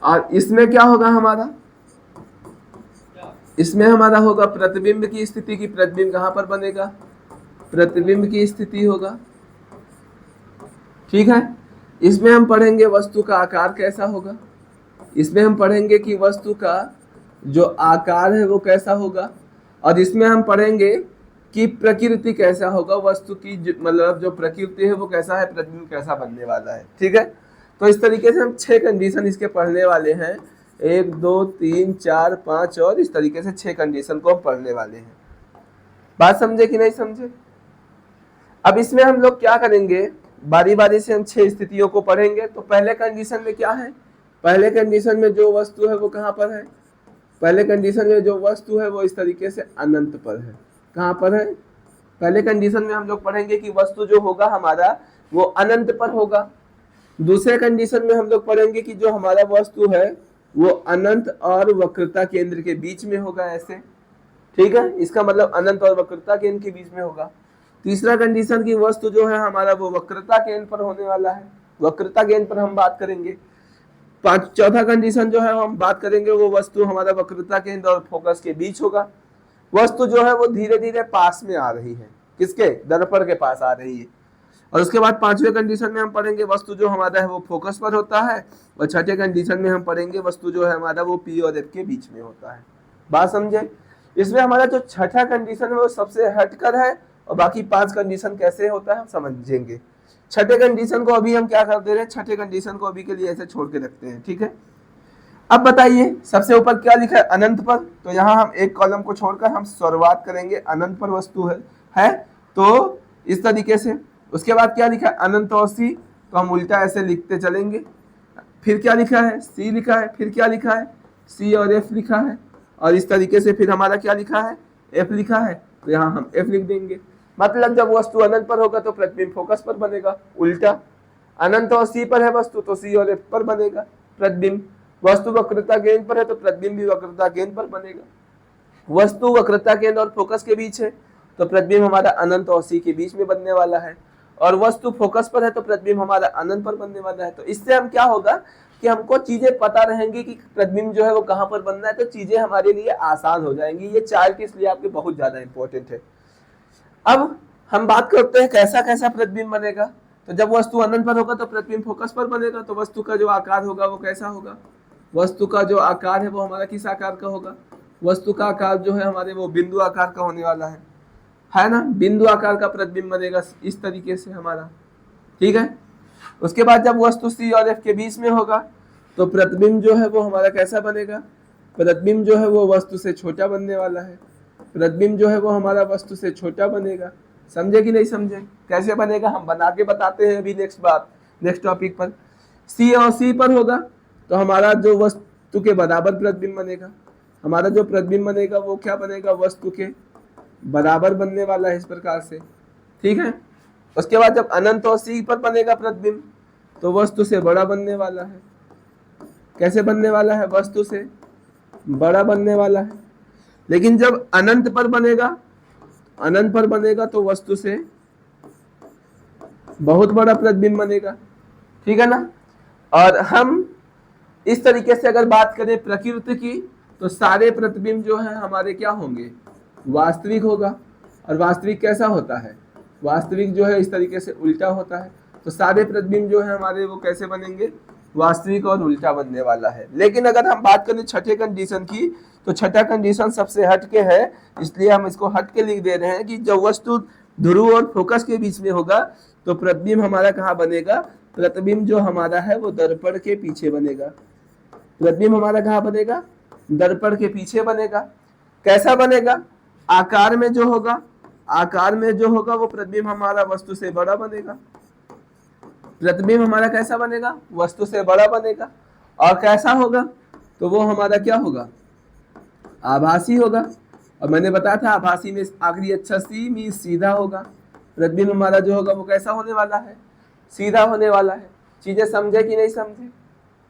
और इसमें क्या होगा हमारा, इसमें हमारा होगा प्रतिबिंब की स्थिति की, प्रतिबिंब कहाँ पर बनेगा, प्रतिबिंब की स्थिति होगा। ठीक है, इसमें हम पढ़ेंगे वस्तु का आकार कैसा होगा, इसमें हम पढ़ेंगे कि वस्तु का जो आकार है वो कैसा होगा, और इसमें हम पढ़ेंगे कि प्रकृति कैसा होगा, वस्तु की मतलब जो प्रकृति है वो कैसा है, प्रतिबिंब कैसा बनने वाला है। ठीक है, तो इस तरीके से हम 6 कंडीशन इसके पढ़ने वाले हैं, 1 2 3 4 5, और इस तरीके से 6 कंडीशन को हम पढ़ने वाले हैं। बात समझे कि नहीं समझे। अब इसमें हम लोग क्या करेंगे, बारी बारी से हम 6 स्थितियों को पढ़ेंगे। तो पहले कंडीशन में क्या है, पहले कंडीशन में जो वस्तु है वो कहाँ पर है, पहले कंडीशन में जो वस्तु है वो इस तरीके से अनंत पर है। कहाँ पर है, पहले कंडीशन में हम लोग पढ़ेंगे कि वस्तु जो होगा हमारा वो अनंत पर होगा। दूसरे कंडीशन में हम लोग पढ़ेंगे कि जो हमारा वस्तु है वो अनंत और वक्रता केंद्र के बीच में होगा, ऐसे। ठीक है, इसका मतलब अनंत और वक्रता केंद्र के बीच में होगा। तीसरा कंडीशन की वस्तु जो है हमारा वो वक्रता केंद्र पर होने वाला है, वक्रता केंद्र पर हम बात करेंगे। चौथा कंडीशन जो है हम बात करेंगे वो वस्तु हमारा वक्रता केंद्र और फोकस के बीच होगा। वस्तु जो है वो धीरे धीरे पास में आ रही है, किसके, दर्पण के पास आ रही है। और उसके बाद 5वें कंडीशन में हम पढ़ेंगे वस्तु जो हमारा है वो फोकस पर होता है, और 6ठे कंडीशन में हम पढ़ेंगे वस्तु जो है हमारा वो पी और एफ के बीच में होता है। बात समझे। इसमें हमारा जो 6ठा कंडीशन है वो सबसे हटकर है, और बाकी 5 कंडीशन कैसे होता है हम समझेंगे। 6ठे कंडीशन को अभी हम क्या कर दे रहे हैं, 6ठे कंडीशन को अभी के लिए ऐसे छोड़ के रखते हैं। ठीक है, अब बताइए सबसे ऊपर क्या लिखा है, अनंत पर। तो यहाँ हम एक कॉलम को छोड़कर हम शुरुआत करेंगे, अनंत पर वस्तु है तो इस तरीके से। उसके बाद क्या लिखा है, अनंत और सी, तो हम उल्टा ऐसे लिखते चलेंगे। फिर क्या लिखा है, सी लिखा है। फिर क्या लिखा है, सी और एफ लिखा है। और इस तरीके से फिर हमारा क्या लिखा है, एफ लिखा है, तो यहाँ हम एफ लिख देंगे। मतलब जब वस्तु अनंत पर होगा तो प्रतिबिंब फोकस पर बनेगा, उल्टा अनंत और सी पर है वस्तु तो सी और एफ पर बनेगा प्रतिबिंब। वस्तु वक्रता केंद्र पर है तो प्रतिबिंब भी वक्रता केंद्र पर बनेगा। वस्तु वक्रता केंद्र और फोकस के बीच है तो प्रतिबिंब हमारा अनंत और सी के बीच में बनने वाला है, और वस्तु फोकस पर है तो प्रतिबिंब हमारा अनंत पर बनने वाला है। तो इससे हम क्या होगा कि हमको चीजें पता रहेंगी कि प्रतिबिंब जो है वो कहाँ पर बनना है, तो चीजें हमारे लिए आसान हो जाएंगी। ये 4 के इसलिए आपके बहुत ज्यादा इंपॉर्टेंट है। अब हम बात करते हैं कैसा कैसा प्रतिबिंब बनेगा। तो जब वस्तु अनंत पर होगा तो प्रतिबिंब फोकस पर बनेगा, तो वस्तु का जो आकार होगा वो कैसा होगा, वस्तु का जो आकार है वो हमारा किस आकार का होगा, वस्तु का आकार जो है हमारे वो बिंदु आकार का होने वाला है ना, बिंदु आकार का प्रतिबिंब बनेगा इस तरीके से हमारा। ठीक है, उसके बाद जब वस्तु सी और एफ के बीच में होगा तो प्रतिबिंब जो है वो हमारा कैसा बनेगा, प्रतिबिंब जो है वो वस्तु से छोटा बनने वाला है। प्रतिबिंब जो है वो हमारा वस्तु से छोटा बनेगा। समझे कि नहीं समझे, कैसे बनेगा हम बना के बताते हैं अभी नेक्स्ट टॉपिक पर। सी और सी पर होगा तो हमारा जो वस्तु के बराबर प्रतिबिंब बनेगा, हमारा जो प्रतिबिंब बनेगा वो क्या बनेगा, वस्तु के बराबर बनने वाला है इस प्रकार से। ठीक है, उसके बाद जब अनंत और सी पर बनेगा प्रतिबिंब तो वस्तु से बड़ा बनने वाला है। कैसे बनने वाला है, वस्तु से बड़ा बनने वाला है। लेकिन जब अनंत पर बनेगा तो वस्तु से बहुत बड़ा प्रतिबिंब बनेगा, ठीक है ना। और हम इस तरीके से अगर बात करें प्रकृति की, तो सारे प्रतिबिंब जो है हमारे क्या होंगे, वास्तविक होगा। और वास्तविक कैसा होता है, वास्तविक जो है इस तरीके से उल्टा होता है। तो सारे प्रतिबिंब जो है हमारे वो कैसे बनेंगे, वास्तविक और उल्टा बनने वाला है। लेकिन अगर हम बात करें छठे कंडीशन की, तो छठा कंडीशन सबसे हटके है, इसलिए हम इसको हटके लिख दे रहे हैं कि जब वस्तु ध्रुव और फोकस के बीच में होगा तो प्रतिबिंब हमारा कहाँ बनेगा, प्रतिबिंब जो हमारा है वो दर्पण के पीछे बनेगा। प्रतिबिंब हमारा कहाँ बनेगा, दर्पण के पीछे बनेगा। कैसा बनेगा, आकार में जो होगा, आकार में जो होगा वो प्रतिबिंब हमारा वस्तु से बड़ा बनेगा। प्रतिबिंब हमारा कैसा बनेगा, वस्तु से बड़ा बनेगा। और कैसा होगा, तो वो हमारा क्या होगा, आभासी होगा। और मैंने बताया था आभासी में आखिरी अक्षर सी में सीधा होगा। प्रतिबिंब हमारा जो होगा वो कैसा होने वाला है, सीधा होने वाला है। चीजें समझे कि नहीं समझे,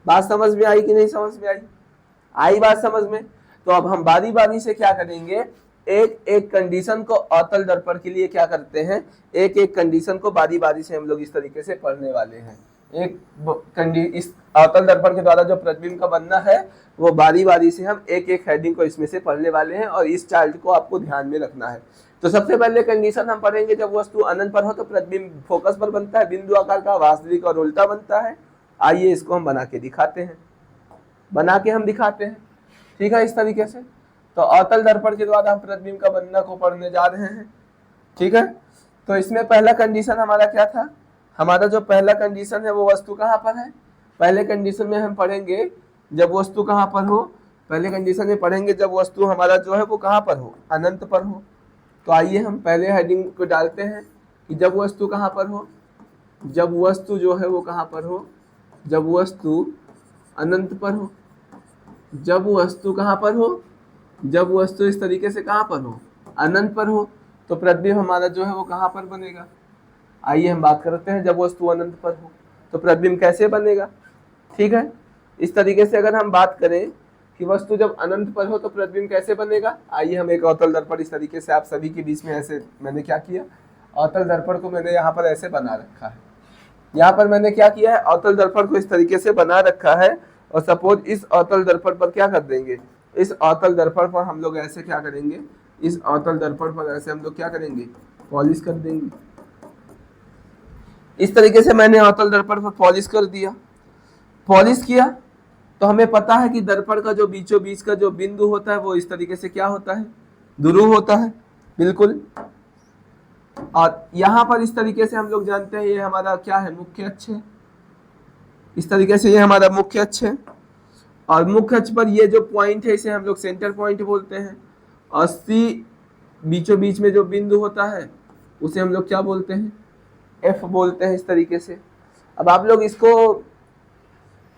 बात समझ में आई कि नहीं समझ में आई, आई बात समझ में। तो अब हम बारी बारी से क्या करेंगे, एक एक कंडीशन को अवतल दर्पण के लिए क्या करते हैं, एक एक कंडीशन को बारी बारी से हम लोग इस तरीके से पढ़ने वाले हैं। इस अवतल दर्पण के द्वारा जो प्रतिबिंब का बनना है वो बारी बारी से हम एक एक हेडिंग को इसमें से पढ़ने वाले हैं, और इस चार्ट को आपको ध्यान में रखना है। तो सबसे पहले कंडीशन हम पढ़ेंगे, जब वस्तु अनंत पर हो तो प्रतिबिंब फोकस पर बनता है, बिंदु आकार का, वास्तविक और उल्टा बनता है। आइए इसको हम बना के दिखाते हैं, बना के हम दिखाते हैं, ठीक है, इस तरीके से। तो अवतल दर्पण के द्वारा हम प्रतिबिंब का बनना को पढ़ने जा रहे हैं, ठीक है। तो इसमें पहला कंडीशन हमारा क्या था, हमारा जो पहला कंडीशन है वो वस्तु कहाँ पर है। पहले कंडीशन में हम पढ़ेंगे जब वस्तु कहाँ पर हो, पहले कंडीशन में पढ़ेंगे जब वस्तु हमारा जो है वो कहाँ पर हो, अनंत पर हो। तो आइए हम पहले हेडिंग को डालते हैं कि जब वस्तु कहाँ पर हो, जब वस्तु जो है वो कहाँ पर हो, जब वस्तु अनंत पर हो। जब वस्तु कहाँ पर हो, जब वस्तु इस तरीके से कहाँ पर हो, अनंत पर हो, तो प्रतिबिंब हमारा जो है वो कहाँ पर बनेगा। आइए हम बात करते हैं जब वस्तु अनंत पर हो तो प्रतिबिंब कैसे बनेगा, ठीक है। इस तरीके से अगर हम बात करें कि वस्तु जब अनंत पर हो तो प्रतिबिंब कैसे बनेगा, आइए हम एक अवतल दर्पण इस तरीके से आप सभी के बीच में ऐसे, मैंने क्या किया, अवतल दर्पण को मैंने यहाँ पर ऐसे बना रखा है। यहाँ पर मैंने क्या किया है, अवतल दर्पण को इस तरीके से बना रखा है। और सपोज इस अवतल दर्पण पर क्या कर देंगे, इस अवतल दर्पण पर हम लोग ऐसे क्या करेंगे, इस अवतल दर्पण पर ऐसे हम लोग क्या करेंगे, पॉलिश कर देंगे। इस तरीके से मैंने अवतल दर्पण पर पॉलिश कर दिया। पॉलिश किया तो हमें पता है कि दर्पण का जो बीचों बीच का जो बिंदु होता है वो इस तरीके से क्या होता है, ध्रुव होता है, बिल्कुल। और यहाँ पर इस तरीके से हम लोग जानते हैं ये हमारा क्या है, मुख्य अक्ष है। इस तरीके से ये हमारा मुख्य अक्ष है, और मुख्य अक्ष पर ये जो पॉइंट है इसे हम लोग सेंटर पॉइंट बोलते हैं। और सी बीचों बीच में जो बिंदु होता है उसे हम लोग क्या बोलते हैं, एफ बोलते हैं, इस तरीके से। अब आप लोग इसको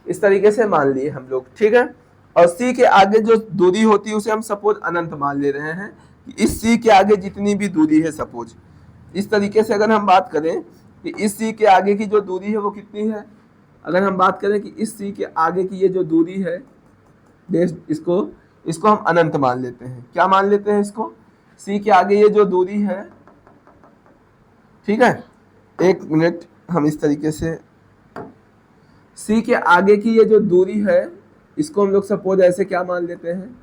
इस तरीके से मान लिए हम लोग, ठीक है। और सी के आगे जो दूरी होती है उसे हम सपोज अनंत मान ले रहे हैं कि इस सी के आगे जितनी भी दूरी है, सपोज इस तरीके से अगर हम बात करें कि इस सी के आगे की जो दूरी है वो कितनी है, अगर हम बात करें कि इस सी के आगे की ये जो दूरी है, इसको हम अनंत मान लेते हैं। क्या मान लेते हैं इसको, सी के आगे ये जो दूरी है, ठीक है। एक मिनट, हम इस तरीके से सी के आगे की ये जो दूरी है इसको हम लोग सपोज ऐसे क्या मान लेते हैं,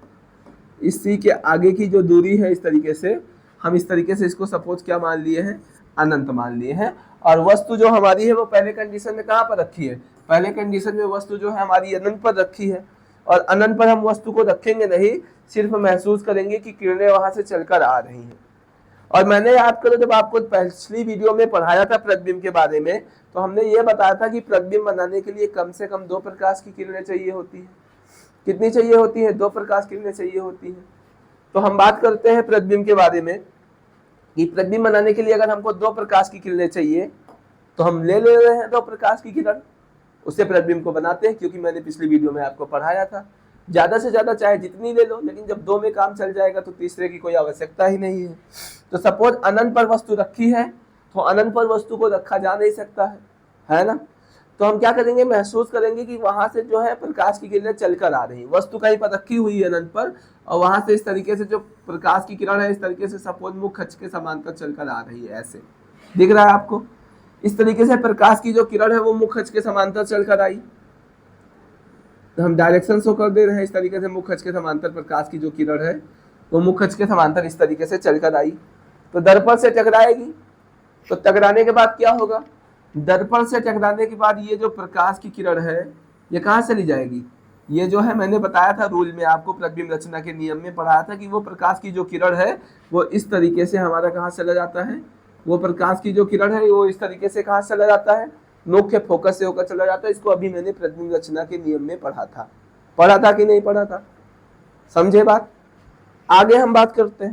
इस सी के आगे की जो दूरी है इस तरीके से हम इस तरीके से इसको सपोज क्या मान लिए हैं, अनंत मान लिए हैं। और वस्तु जो हमारी है वो पहले कंडीशन में कहाँ पर रखी है, पहले कंडीशन में वस्तु जो है हमारी अनंत पर रखी है। और अनंत पर हम वस्तु को रखेंगे नहीं, सिर्फ महसूस करेंगे कि किरणें वहां से चलकर आ रही हैं। और मैंने याद करो जब आपको पिछली वीडियो में पढ़ाया था प्रतिबिंब के बारे में, तो हमने ये बताया था कि प्रतिबिंब बनाने के लिए कम से कम 2 प्रकाश की किरणें चाहिए होती है। कितनी चाहिए होती है, 2 प्रकाश किरणें चाहिए होती हैं। तो हम बात करते हैं प्रतिबिंब के बारे में कि प्रतिबिंब बनाने के लिए अगर हमको 2 प्रकाश की किरणें चाहिए तो हम ले रहे हैं 2 प्रकाश की किरण, उससे प्रतिबिंब को बनाते हैं। क्योंकि मैंने पिछली वीडियो में आपको पढ़ाया था ज्यादा से ज्यादा चाहे जितनी ले लो, लेकिन जब 2 में काम चल जाएगा तो तीसरे की कोई आवश्यकता ही नहीं है। तो सपोज अनंत पर वस्तु रखी है तो अनंत पर वस्तु को रखा जा नहीं सकता है ना। तो हम क्या करेंगे, महसूस करेंगे कि वहां से जो है प्रकाश की किरणें चलकर आ रही है। वस्तु कहीं पर रखी हुई है अनंत पर, और वहां से इस तरीके से जो प्रकाश की किरण है इस तरीके से सपोज मुख्य अक्ष के समांतर चलकर आ रही है। ऐसे दिख रहा है आपको, इस तरीके से प्रकाश की जो किरण है वो मुख्य अक्ष के समांतर चलकर आई। तो हम डायरेक्शन शो कर दे रहे हैं इस तरीके से, मुख्य अक्ष के समांतर प्रकाश की जो किरण है वो मुख्य अक्ष के समांतर इस तरीके से चलकर आई, तो दर्पण से टकराएगी। तो टकराने के बाद क्या होगा, दर्पण से टकराने के बाद ये जो प्रकाश की किरण है ये कहाँ चली जाएगी, ये जो है मैंने बताया था रूल में आपको, प्रतिबिंब रचना के नियम में पढ़ाया था कि वो प्रकाश की जो किरण है वो इस तरीके से हमारा कहाँ चला जाता है, वो प्रकाश की जो किरण है वो इस तरीके से कहाँ चला जाता है, मुख्य फोकस से होकर चला जाता है। इसको अभी मैंने प्रतिबिंब रचना के नियम में पढ़ा था कि नहीं पढ़ा था, समझे बात। आगे हम बात करते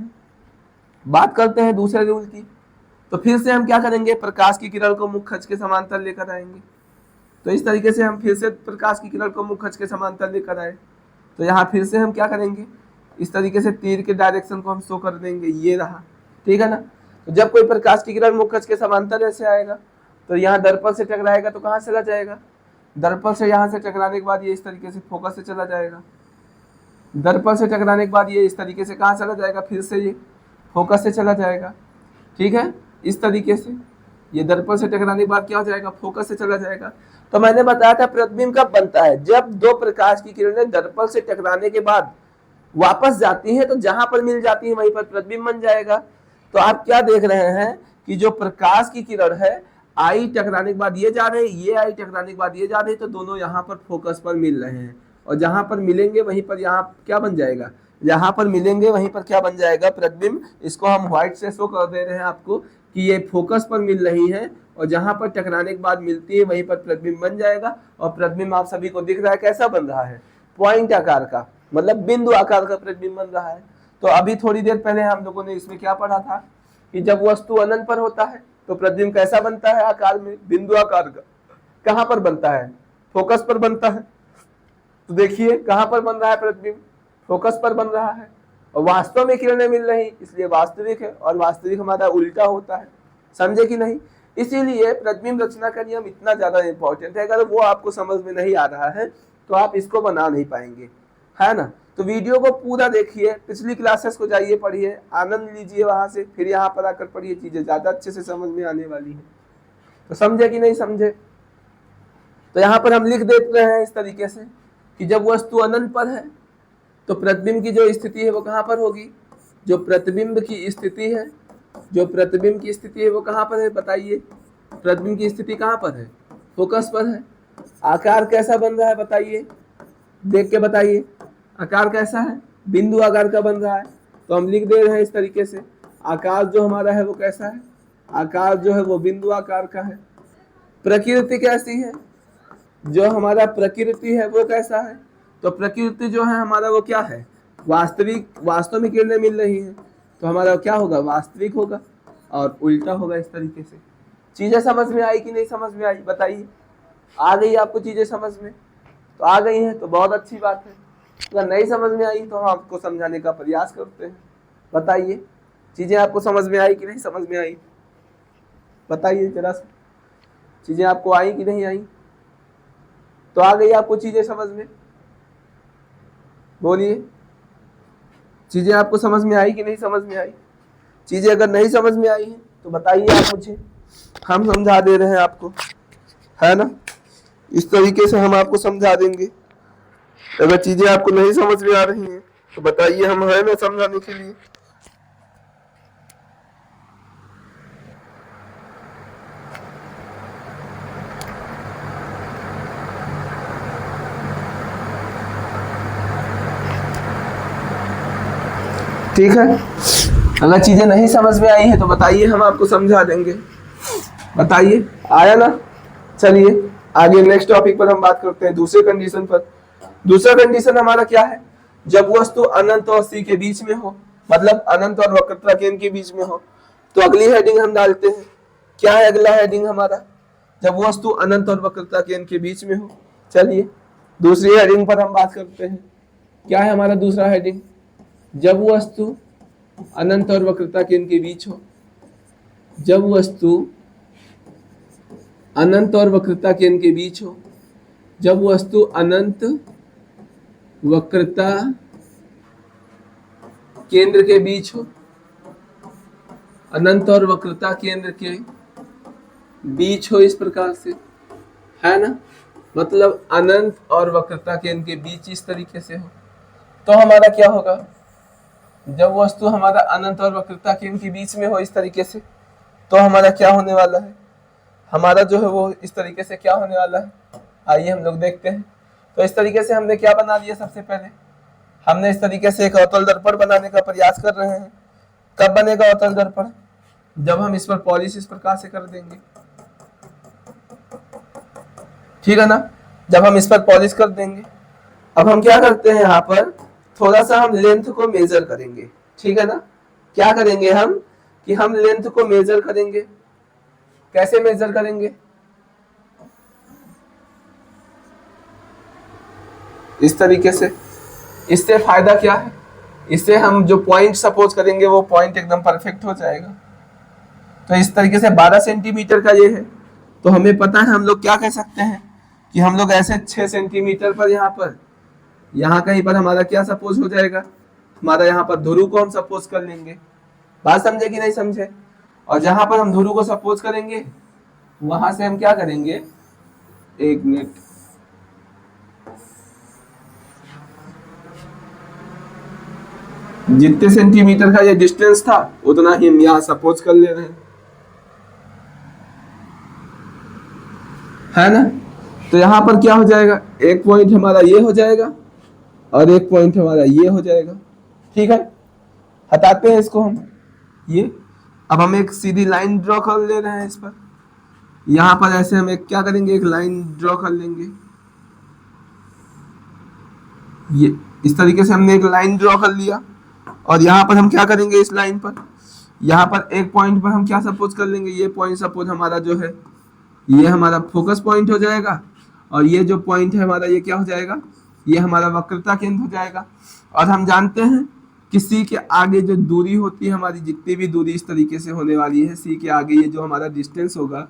हैं दूसरे रूल की। तो फिर से हम क्या करेंगे, प्रकाश की किरण को मुख्य अक्ष के समांतर लेकर आएंगे। तो इस तरीके से हम फिर से प्रकाश की किरण को मुख्य अक्ष के समांतर लेकर आए, तो यहाँ फिर से हम क्या करेंगे, इस तरीके से तीर के डायरेक्शन को हम शो कर देंगे, ये रहा, ठीक है ना। तो जब कोई प्रकाश की किरण मुख्य अक्ष के समांतर ऐसे आएगा तो यहाँ दर्पण से टकराएगा तो कहाँ चला जाएगा, दर्पण से यहाँ से टकराने के बाद ये इस तरीके से फोकस से चला जाएगा, दर्पण से टकराने के बाद ये इस तरीके से कहाँ चला जाएगा, फिर से ये फोकस से चला जाएगा, ठीक है। इस तरीके से ये दर्पण से टकराने के बाद क्या हो जाएगा, फोकस से चला जाएगा। तो मैंने बताया था प्रतिबिंब कब बनता है, जब दो प्रकाश की किरणें दर्पण से टकराने के बाद वापस जाती है तो जहां पर मिल जाती है वहीं पर प्रतिबिंब बन जाएगा। तो आप क्या देख रहे हैं कि जो प्रकाश की किरण है आई टकराने के बाद ये जा रहे हैं, ये आई टकराने के बाद ये जा रहे हैं, तो दोनों यहाँ पर फोकस पर मिल रहे हैं और जहां पर मिलेंगे वहीं पर यहाँ क्या बन जाएगा, जहां पर मिलेंगे वहीं पर क्या बन जाएगा, प्रतिबिंब। इसको हम व्हाइट से शो कर दे रहे हैं आपको कि ये फोकस पर मिल रही है और जहां पर टकराने के बाद मिलती है वहीं पर प्रतिबिंब बन जाएगा। और प्रतिबिंब आप सभी को दिख रहा है कैसा बन रहा है, पॉइंट आकार का, मतलब बिंदु आकार का प्रतिबिंब बन रहा है। तो अभी थोड़ी देर पहले हम लोगों ने इसमें क्या पढ़ा था कि जब वस्तु अनंत पर होता है तो प्रतिबिंब कैसा बनता है, आकार में बिंदु आकार का। कहां पर बनता है, फोकस पर बनता है। तो देखिए कहां पर बन रहा है प्रतिबिंब, फोकस पर बन रहा है और वास्तव में किरणें मिल रही, इसलिए वास्तविक है, और वास्तविक हमारा उल्टा होता है, समझे कि नहीं। इसीलिए प्रतिबिंब रचना का नियम इतना ज्यादा इंपॉर्टेंट है, अगर वो आपको समझ में नहीं आ रहा है तो आप इसको बना नहीं पाएंगे, है ना। तो वीडियो को पूरा देखिए, पिछली क्लासेस को जाइए पढ़िए, आनंद लीजिए वहां से, फिर यहाँ पर आकर पढ़िए, चीजें ज्यादा अच्छे से समझ में आने वाली है। तो समझे कि नहीं समझे। तो यहाँ पर हम लिख देते हैं इस तरीके से कि जब वस्तु अनंत पर है तो प्रतिबिंब की जो स्थिति है वो कहाँ पर होगी, जो प्रतिबिंब की स्थिति है, जो प्रतिबिंब की स्थिति है वो कहाँ पर है, बताइए। प्रतिबिंब की स्थिति कहाँ पर है, फोकस पर है। आकार कैसा बन रहा है बताइए, देख के बताइए, आकार कैसा है, बिंदु आकार का बन रहा है। तो हम लिख दे रहे हैं इस तरीके से, आकार जो हमारा है वो कैसा है, आकार जो है वो बिंदु आकार का है। प्रकृति कैसी है, जो हमारा प्रकृति है वो कैसा है, तो प्रकृति जो है हमारा वो क्या है, वास्तविक, वास्तव में किरणें मिल रही हैं तो हमारा क्या होगा, वास्तविक होगा, और उल्टा होगा। इस तरीके से चीजें समझ में आई कि नहीं समझ में आई, बताइए। आ गई आपको चीजें समझ में, तो आ गई हैं तो बहुत अच्छी बात है। अगर नहीं समझ में आई तो हम आपको समझाने का प्रयास करते हैं, बताइए चीजें आपको समझ में आई कि नहीं समझ में आई, बताइए जरा सा, चीजें आपको आई कि नहीं आई। तो आ गई आपको चीजें समझ में, बोलिए, चीजें आपको समझ में आई कि नहीं समझ में आई। चीजें अगर नहीं समझ में आई है तो बताइए आप मुझे, हम समझा दे रहे हैं आपको, है ना। इस तरीके से हम आपको समझा देंगे। अगर चीजें आपको नहीं समझ में आ रही हैं तो बताइए, हम है ना समझाने के लिए। ठीक है, अगर चीजें नहीं समझ में आई है तो बताइए, हम आपको समझा देंगे, बताइए, आया ना। चलिए आगे नेक्स्ट टॉपिक पर हम बात करते हैं, दूसरे कंडीशन पर। दूसरा कंडीशन हमारा क्या है, जब वस्तु अनंत और सी के बीच में हो, मतलब अनंत और वक्रता केंद्र के बीच में हो। तो अगली हेडिंग हम डालते हैं, क्या है अगला हेडिंग हमारा, जब वस्तु अनंत और वक्रता केंद्र के बीच में हो। चलिए दूसरी हेडिंग पर हम बात करते हैं, क्या है हमारा दूसरा हेडिंग, जब वस्तु अनंत और वक्रता केंद्र के बीच हो। जब वस्तु अनंत और वक्रता केंद्र के बीच हो, जब वस्तु अनंत वक्रता केंद्र के बीच हो, अनंत और वक्रता केंद्र के बीच हो इस प्रकार से, है ना, मतलब अनंत और वक्रता केंद्र के बीच इस तरीके से हो, तो हमारा क्या होगा, जब वस्तु हमारा अनंत और वक्रता केंद्र के बीच में हो इस तरीके से, तो हमारा क्या होने वाला है, हमारा जो है वो इस तरीके से क्या होने वाला है, आइए हम लोग देखते हैं। तो इस तरीके से हमने क्या बना लिया, सबसे पहले हमने इस तरीके से एक अवतल दर्पण बनाने का प्रयास कर रहे हैं। कब बनेगा अवतल दर्पण, जब हम इस पर पॉलिश इस प्रकार से कर देंगे, ठीक है ना, जब हम इस पर पॉलिश कर देंगे। अब हम क्या करते हैं, यहाँ पर थोड़ा सा हम लेंथ को मेजर करेंगे, ठीक है ना, क्या करेंगे हम कि हम लेंथ को मेजर करेंगे। कैसे मेजर करेंगे, इस तरीके से। इससे फायदा क्या है, इससे हम जो पॉइंट सपोज करेंगे वो पॉइंट एकदम परफेक्ट हो जाएगा। तो इस तरीके से 12 सेंटीमीटर का ये है, तो हमें पता है हम लोग क्या कह सकते हैं कि हम लोग ऐसे 6 सेंटीमीटर पर यहाँ कहीं पर हमारा क्या सपोज हो जाएगा, हमारा यहाँ पर ध्रुव को हम सपोज कर लेंगे। बात समझे कि नहीं समझे। और जहां पर हम ध्रुव को सपोज करेंगे वहां से हम क्या करेंगे, एक मिनट, जितने सेंटीमीटर का ये डिस्टेंस था उतना ही हम यहाँ सपोज कर ले रहे हैं, है ना। तो यहाँ पर क्या हो जाएगा, एक पॉइंट हमारा ये हो जाएगा और एक पॉइंट हमारा ये हो जाएगा, ठीक है। हटाते हैं इसको हम, ये अब हम एक सीधी लाइन ड्रॉ कर ले रहे हैं इस पर। यहाँ पर ऐसे हम एक क्या करेंगे, एक लाइन ड्रॉ कर लेंगे, ये इस तरीके से हमने एक लाइन ड्रॉ कर लिया। और यहाँ पर हम क्या करेंगे, इस लाइन पर यहाँ पर एक पॉइंट पर हम क्या सपोज कर लेंगे, ये पॉइंट सपोज हमारा जो है ये हमारा फोकस पॉइंट हो जाएगा, और ये जो पॉइंट है हमारा ये क्या हो जाएगा, ये हमारा वक्रता केंद्र हो जाएगा। और हम जानते हैं कि सी के आगे जो दूरी होती है हमारी, जितनी भी दूरी इस तरीके से होने वाली है, सी के आगे ये जो हमारा डिस्टेंस होगा,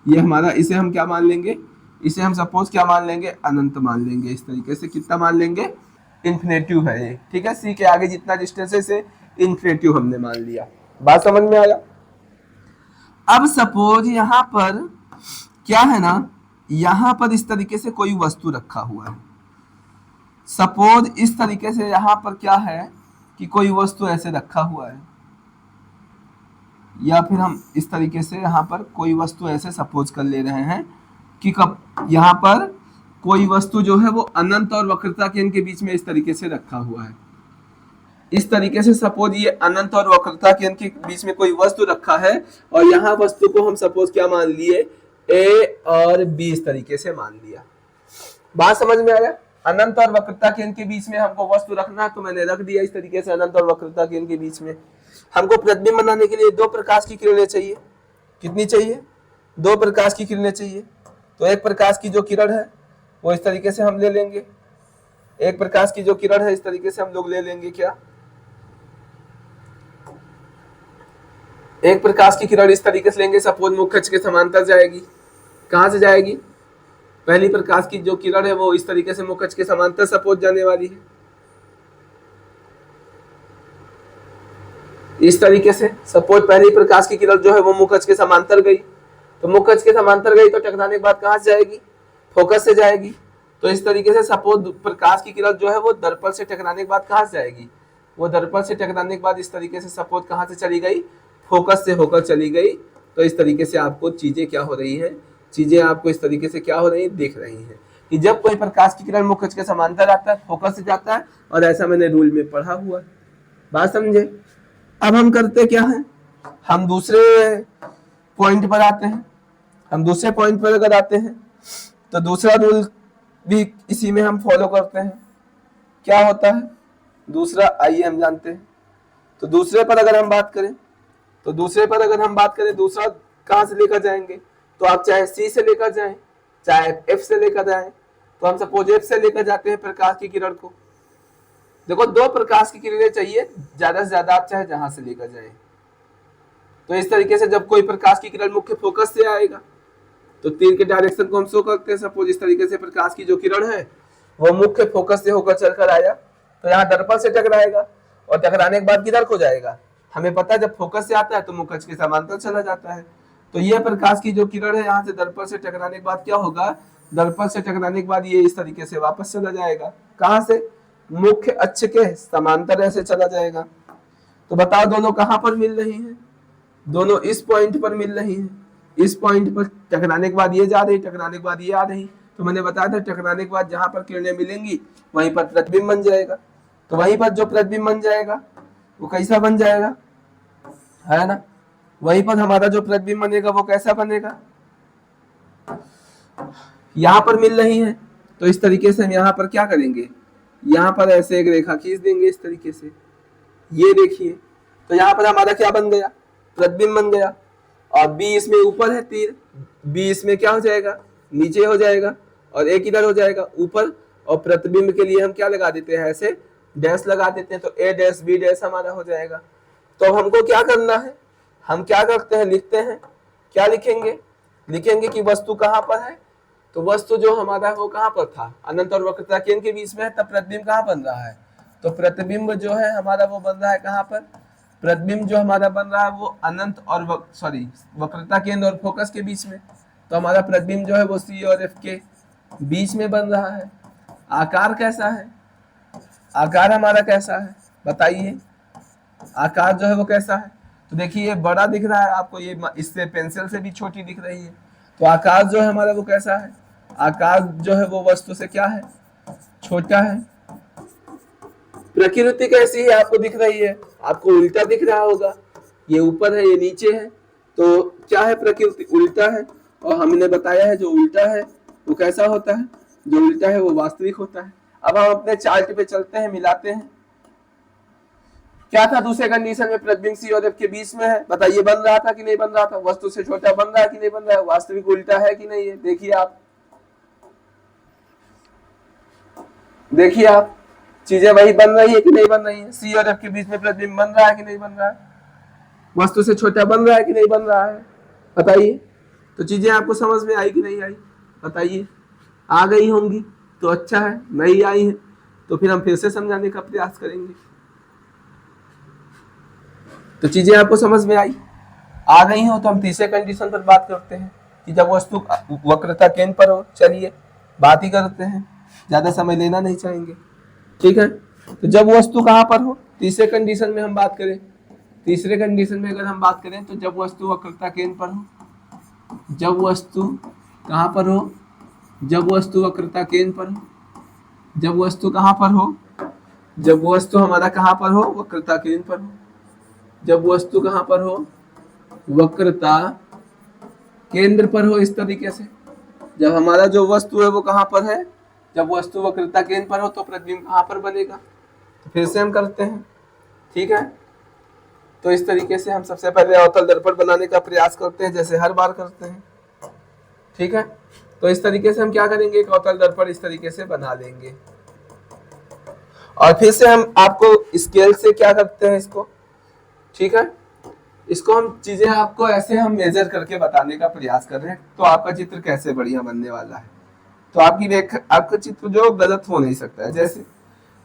ये हमारा, इसे हम क्या मान लेंगे, इसे हम सपोज क्या मान लेंगे, अनंत मान लेंगे। इस तरीके से कितना मान लेंगे, इन्फिनेटिव है ये, ठीक है। सी के आगे जितना डिस्टेंस है इसे इन्फिनेटिव हमने मान लिया। बात समझ में आया। अब सपोज यहाँ पर क्या है ना, यहाँ पर इस तरीके से कोई वस्तु रखा हुआ है। सपोज इस तरीके से यहाँ पर क्या है कि कोई वस्तु ऐसे रखा हुआ है, या फिर हम इस तरीके से यहाँ पर कोई वस्तु ऐसे सपोज कर ले रहे हैं कि कब यहाँ पर कोई वस्तु जो है वो अनंत और वक्रता केंद्र के बीच में इस तरीके से रखा हुआ है। इस तरीके से सपोज ये अनंत और वक्रता केंद्र के बीच में कोई वस्तु रखा है, और यहाँ वस्तु को हम सपोज क्या मान लिए, ए और बी इस तरीके से मान लिया। बात समझ में आया। अनंत और वक्रता केंद्र के बीच में हमको वस्तु रखना है, तो मैंने रख दिया इस तरीके से अनंत और वक्रता केंद्र के बीच में। हमको प्रतिबिंब बनाने के लिए 2 प्रकाश की किरणें चाहिए। कितनी चाहिए, 2 प्रकाश की किरणें चाहिए। तो एक प्रकाश की जो किरण है वो इस तरीके से हम ले लेंगे, एक प्रकाश की जो किरण है इस तरीके से हम लोग ले लेंगे क्या, एक प्रकाश की किरण इस तरीके से लेंगे। सपोज मुख्य अक्ष के समांतर जाएगी, कहां से जाएगी, पहली प्रकाश की जो किरण है वो इस तरीके से मुख्य अक्ष के समांतर सपोज जाने वाली है, इस तरीके से। सपोज पहली प्रकाश की किरण जो है वो मुख्य अक्ष के समांतर गई, तो मुख्य अक्ष के समांतर गई तो टकराने के बाद कहां से जाएगी, फोकस से जाएगी। तो इस तरीके से सपोज प्रकाश की किरण जो है वो दर्पण से टकराने के बाद कहां से जाएगी, वो दर्पण से टकराने के बाद इस तरीके से सपोज कहां से चली गई, फोकस से होकर चली गई। तो इस तरीके से आपको चीजें क्या हो रही है, चीजें आपको इस तरीके से क्या हो रही है, दिख रही हैं कि जब कोई प्रकाश की किरण मुख्य अक्ष के समांतर आता है, फोकस से जाता है, और ऐसा मैंने रूल में पढ़ा हुआ है। बात समझे। अब हम करते क्या है, हम दूसरे पॉइंट पर आते हैं। हम दूसरे पॉइंट पर अगर आते हैं तो दूसरा रूल भी इसी में हम फॉलो करते हैं। क्या होता है दूसरा, आइए हम जानते हैं। तो दूसरे पर अगर हम बात करें, तो दूसरे पर अगर हम बात करें, दूसरा कहां से लेकर जाएंगे, तो आप चाहे सी से लेकर जाएं, चाहे एफ से लेकर जाएं। तो हम सपोज एफ से लेकर जाते हैं प्रकाश की किरण को। देखो 2 प्रकाश की किरणें चाहिए, ज्यादा से ज्यादा आप चाहे जहां से लेकर जाएं। तो इस तरीके से जब कोई प्रकाश की किरण मुख्य फोकस से आएगा तो तीर के डायरेक्शन को हम शो करते हैं। सपोज इस तरीके से प्रकाश की जो किरण है वो मुख्य फोकस से होकर चलकर आया, तो यहाँ दर्पण से टकराएगा, और टकराने के बाद किधर को जाएगा, हमें पता है जब फोकस से आता है तो मुख्य अक्ष के समांतर चला जाता है। तो ये प्रकाश की जो किरण है यहाँ से दर्पण से टकराने के बाद क्या होगा, दर्पण से टकराने के बाद ये इस तरीके से वापस चला जाएगा। कहाँ से, मुख्य अक्ष के समांतर ऐसे चला जाएगा। तो बताओ दोनों कहाँ पर मिल रही हैं, दोनों इस पॉइंट पर मिल रही हैं। इस पॉइंट पर टकराने के बाद ये जा रही, टकराने के बाद ये आ रही। तो मैंने बताया था टकराने के बाद जहां पर किरणें मिलेंगी वहीं पर प्रतिबिंब बन जाएगा। तो वहीं पर जो प्रतिबिंब बन जाएगा वो कैसा बन जाएगा, है ना, वहीं पर हमारा जो प्रतिबिंब बनेगा वो कैसा बनेगा, यहाँ पर मिल रही है। तो इस तरीके से हम यहाँ पर क्या करेंगे, यहाँ पर ऐसे एक रेखा खींच देंगे इस तरीके से, ये देखिए। तो यहाँ पर हमारा क्या बन गया, प्रतिबिंब बन गया। और बी इसमें ऊपर है तीर, बी इसमें क्या हो जाएगा, नीचे हो जाएगा, और एक इधर हो जाएगा ऊपर। और प्रतिबिंब के लिए हम क्या लगा देते हैं, ऐसे डैश लगा देते हैं। तो ए डैश बी डैश हमारा हो जाएगा। तो अब हमको क्या करना है, हम क्या करते हैं, लिखते हैं, क्या लिखेंगे, लिखेंगे कि वस्तु कहाँ पर है। तो वस्तु जो हमारा है वो कहाँ पर था, अनंत और वक्रता केंद्र के बीच में है। तब प्रतिबिंब कहाँ बन रहा है, तो प्रतिबिंब जो है हमारा वो बन रहा है कहाँ पर, प्रतिबिंब जो हमारा बन रहा है वो अनंत और वक्रता केंद्र और फोकस के बीच में। तो हमारा प्रतिबिंब जो है वो सी और एफ के बीच में बन रहा है। आकार कैसा है, आकार हमारा कैसा है बताइए, आकार जो है वो कैसा है। तो देखिए ये बड़ा दिख रहा है आपको, ये इससे पेंसिल से भी छोटी दिख रही है। तो आकार जो है हमारा वो कैसा है, आकार जो है वो वस्तु से क्या है, छोटा है। प्रकृति कैसी है आपको दिख रही है, आपको उल्टा दिख रहा होगा, ये ऊपर है ये नीचे है। तो क्या है, प्रकृति उल्टा है। और हमने बताया है जो उल्टा है वो कैसा होता है, जो उल्टा है वो वास्तविक होता है। अब हम अपने चार्ट पे चलते हैं, मिलाते हैं। क्या था दूसरे कंडीशन में, प्रतिबिंब सी और एफ के बीच में है, बताइए बन रहा था कि नहीं बन रहा था, वस्तु से छोटा बन रहा है कि नहीं बन रहा है, वास्तविक उल्टा है कि नहीं है। देखिए आप, देखिए आप, चीजें वही बन रही है कि नहीं बन रही है। सी और एफ के बीच में प्रतिबिंब बन रहा है कि नहीं बन रहा है, वस्तु से छोटा बन रहा है कि नहीं बन रहा है, बताइए। तो चीजें आपको समझ में आई कि नहीं आई, बताइए। आ गई होंगी तो अच्छा है, नहीं आई है तो फिर हम फिर से समझाने का प्रयास करेंगे। तो चीजें आपको समझ में आई, आ गई हो तो हम तीसरे कंडीशन पर बात करते हैं कि जब वस्तु वक्रता केंद्र पर हो। चलिए बात ही करते हैं, ज्यादा समय लेना नहीं चाहेंगे, ठीक है। तो जब वस्तु कहाँ पर हो, तीसरे कंडीशन में हम बात करें, तीसरे कंडीशन में अगर हम बात करें तो जब वस्तु वक्रता केंद्र पर हो, जब वस्तु कहाँ पर हो, जब वस्तु वक्रता केंद्र पर हो, जब वस्तु कहाँ पर हो, जब वस्तु हमारा कहाँ पर हो, वक्रता केंद्र पर हो, जब वस्तु कहाँ पर हो, वक्रता केंद्र पर हो। इस तरीके से जब हमारा जो वस्तु है वो कहाँ पर है, जब वस्तु वक्रता केंद्र पर हो तो प्रतिबिंब कहाँ पर बनेगा। तो फिर से हम करते हैं, ठीक है। तो इस तरीके से हम सबसे पहले अवतल दर्पण बनाने का प्रयास करते हैं, जैसे हर बार करते हैं, ठीक है। तो इस तरीके से हम क्या करेंगे, एक अवतल दर्पण इस तरीके से बना लेंगे। और फिर से हम आपको स्केल से क्या करते हैं इसको, ठीक है, इसको हम चीजें आपको ऐसे हम मेजर करके बताने का प्रयास कर रहे हैं। तो आपका चित्र कैसे बढ़िया बनने वाला है, तो आपका चित्र जो गलत हो नहीं सकता है। जैसे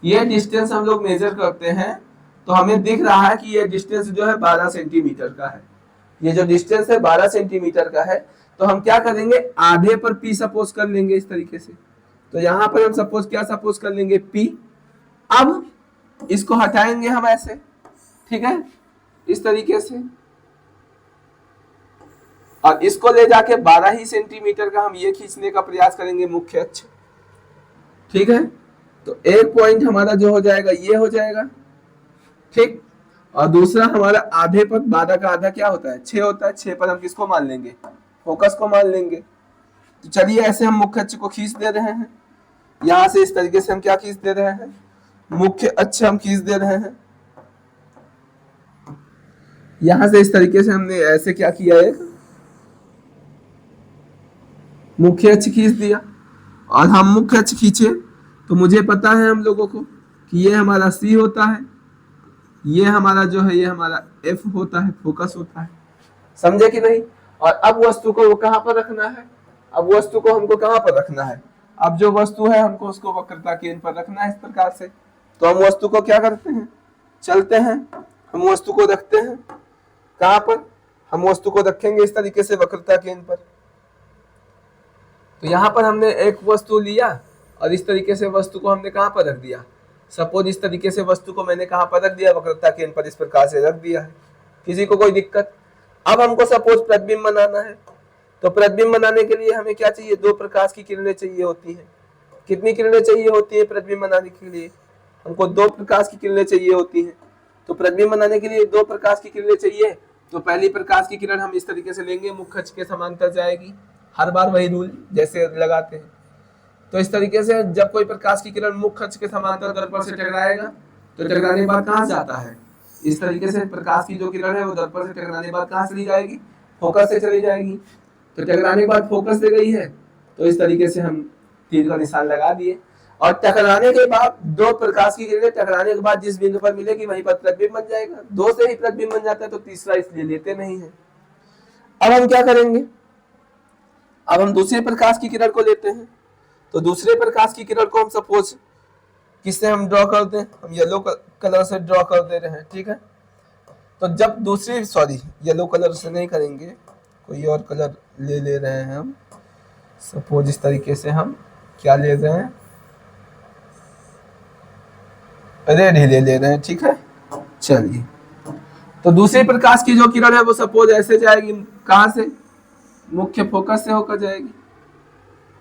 ये डिस्टेंस हम लोग मेजर करते हैं तो हमें दिख रहा है कि ये डिस्टेंस जो है 12 सेंटीमीटर का है, ये जो डिस्टेंस है 12 सेंटीमीटर का है। तो हम क्या करेंगे, आधे पर पी सपोज कर लेंगे इस तरीके से। तो यहाँ पर हम सपोज क्या सपोज कर लेंगे, पी। अब इसको हटाएंगे हम ऐसे, ठीक है, इस तरीके से, और इसको ले जाके 12 ही सेंटीमीटर का हम ये खींचने का प्रयास करेंगे मुख्य अक्ष, ठीक है। तो एक पॉइंट हमारा जो हो जाएगा ये हो जाएगा, ठीक। और दूसरा हमारा आधे पर, 12 का आधा क्या होता है, 6 होता है। 6 पर हम किसको मान लेंगे, फोकस को मान लेंगे। तो चलिए ऐसे हम मुख्य अक्ष को खींच दे रहे हैं, यहां से इस तरीके से हम क्या खींच दे रहे हैं, मुख्य अक्ष हम खींच दे रहे हैं। यहां से इस तरीके से हमने ऐसे क्या किया, एक मुख्य अक्ष खींच दिया। और हम मुख्य अक्ष खींचे तो मुझे पता है हम लोगों को कि ये हमारा सी होता है, ये हमारा जो है ये हमारा एफ होता है, फोकस होता है, समझे कि नहीं। और अब वस्तु को वो कहाँ पर रखना है, अब वस्तु को हमको कहाँ पर रखना है, अब जो वस्तु है हमको उसको वक्रता केंद्र पर रखना है इस प्रकार से। तो हम वस्तु को क्या करते हैं, चलते हैं, हम वस्तु को रखते हैं कहाँ पर, हम वस्तु को रखेंगे इस तरीके से वक्रता केंद्र पर। तो यहाँ पर हमने एक वस्तु लिया और इस तरीके से वस्तु को हमने कहाँ पर रख दिया, सपोज इस तरीके से वस्तु को मैंने कहाँ पर रख दिया, वक्रता केंद्र पर इस प्रकार से रख दिया है। किसी को कोई दिक्कत? अब हमको सपोज प्रतिबिंब बनाना है, तो प्रतिबिंब बनाने के लिए हमें क्या चाहिए, 2 प्रकाश की किरणें चाहिए होती हैं। कितनी किरणें चाहिए होती है प्रतिबिंब बनाने के लिए? हमको 2 प्रकाश की किरणें चाहिए होती हैं। तो प्रतिबिंब बनाने के लिए 2 प्रकाश की किरणें चाहिए। तो पहली प्रकाश की किरण हम इस तरीके से लेंगे, मुख्य अक्ष के समांतर जाएगी, हर बार वही रूल जैसे लगाते हैं। तो इस तरीके से जब कोई प्रकाश की किरण मुख्य अक्ष के समांतर दर्पण से टकराएगा तो टकराने के बाद कहाँ जाता है, इस तरीके से प्रकाश की जो किरण है वो दर्पण से टकराने के बाद कहाँ चली जाएगी, फोकस से चली जाएगी। तो टकराने के बाद फोकस से गई है, तो इस तरीके से हम तीर का निशान लगा दिए। और टकराने के बाद 2 प्रकाश की किरणें टकराने के बाद जिस बिंदु पर मिलेगी वहीं पर प्रतिबिंब बन जाएगा। 2 से ही प्रतिबिंब बन जाता है, तो तीसरा इसलिए लेते नहीं है। अब हम क्या करेंगे, अब हम दूसरे प्रकाश की किरण को लेते हैं। तो दूसरे प्रकाश की किरण को हम सपोज किससे हम ड्रॉ कर दें, हम येलो कलर से ड्रॉ कर दे रहे हैं, ठीक है। तो जब दूसरी, सॉरी येलो कलर से नहीं करेंगे, कोई और कलर ले रहे हैं हम। सपोज इस तरीके से हम क्या ले रहे हैं, रेड ही ले रहे हैं, ठीक है। चलिए, तो दूसरे प्रकाश की जो किरण है वो सपोज ऐसे जाएगी, कहां से, मुख्य फोकस से होकर जाएगी,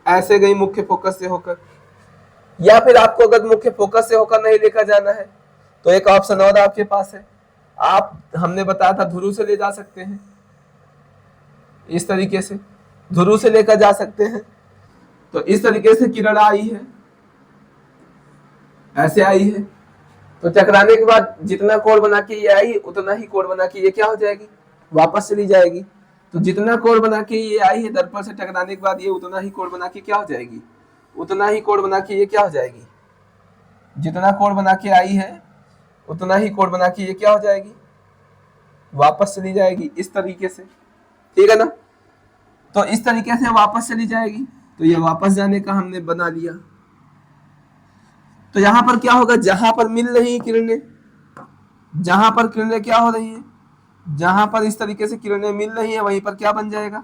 ऐसे गई मुख्य फोकस से होकर। या फिर आपको अगर मुख्य फोकस से होकर नहीं लेकर जाना है तो एक ऑप्शन और आपके पास है, आप, हमने बताया था ध्रुव से ले जा सकते हैं, इस तरीके से ध्रुव से लेकर जा सकते हैं। तो इस तरीके से किरण आई है, ऐसे आई है, तो टकराने के बाद जितना कोण बना के ये आई उतना ही कोण बना के ये क्या हो जाएगी, वापस चली जाएगी। तो जितना कोण बना के ये आई है दर्पण से टकराने के बाद ये उतना ही कोण बना के क्या हो जाएगी, उतना ही कोण बना के ये क्या हो जाएगी, जितना कोण बना के आई है उतना ही कोण बना के ये क्या हो जाएगी, वापस चली जाएगी, इस तरीके से, ठीक है ना। तो इस तरीके से वापस चली जाएगी। तो ये वापस जाने का हमने बना लिया। तो यहां पर क्या होगा, जहां पर मिल रही है किरणें, जहां पर किरणें क्या हो रही है, जहां पर इस तरीके से किरणें मिल रही है वहीं पर क्या बन जाएगा,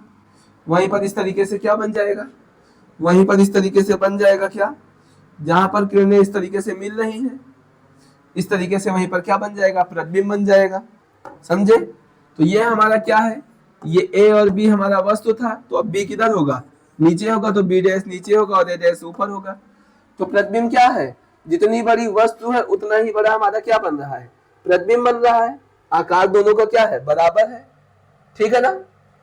वहीं पर इस तरीके से क्या बन जाएगा, वहीं पर इस तरीके से बन जाएगा क्या, जहां पर किरणें इस तरीके से मिल रही हैं इस तरीके से वहीं पर क्या बन जाएगा, प्रतिबिंब बन जाएगा। समझे? तो ये हमारा क्या है, ये ए और बी हमारा वस्तु था। तो अब बी किधर होगा, नीचे होगा, तो बी डैश नीचे होगा और ए डैश ऊपर होगा। तो प्रतिबिंब क्या है, जितनी बड़ी वस्तु है उतना ही बड़ा हमारा क्या बन रहा है, प्रतिबिंब बन रहा है। आकार दोनों का क्या है, बराबर है, ठीक है ना।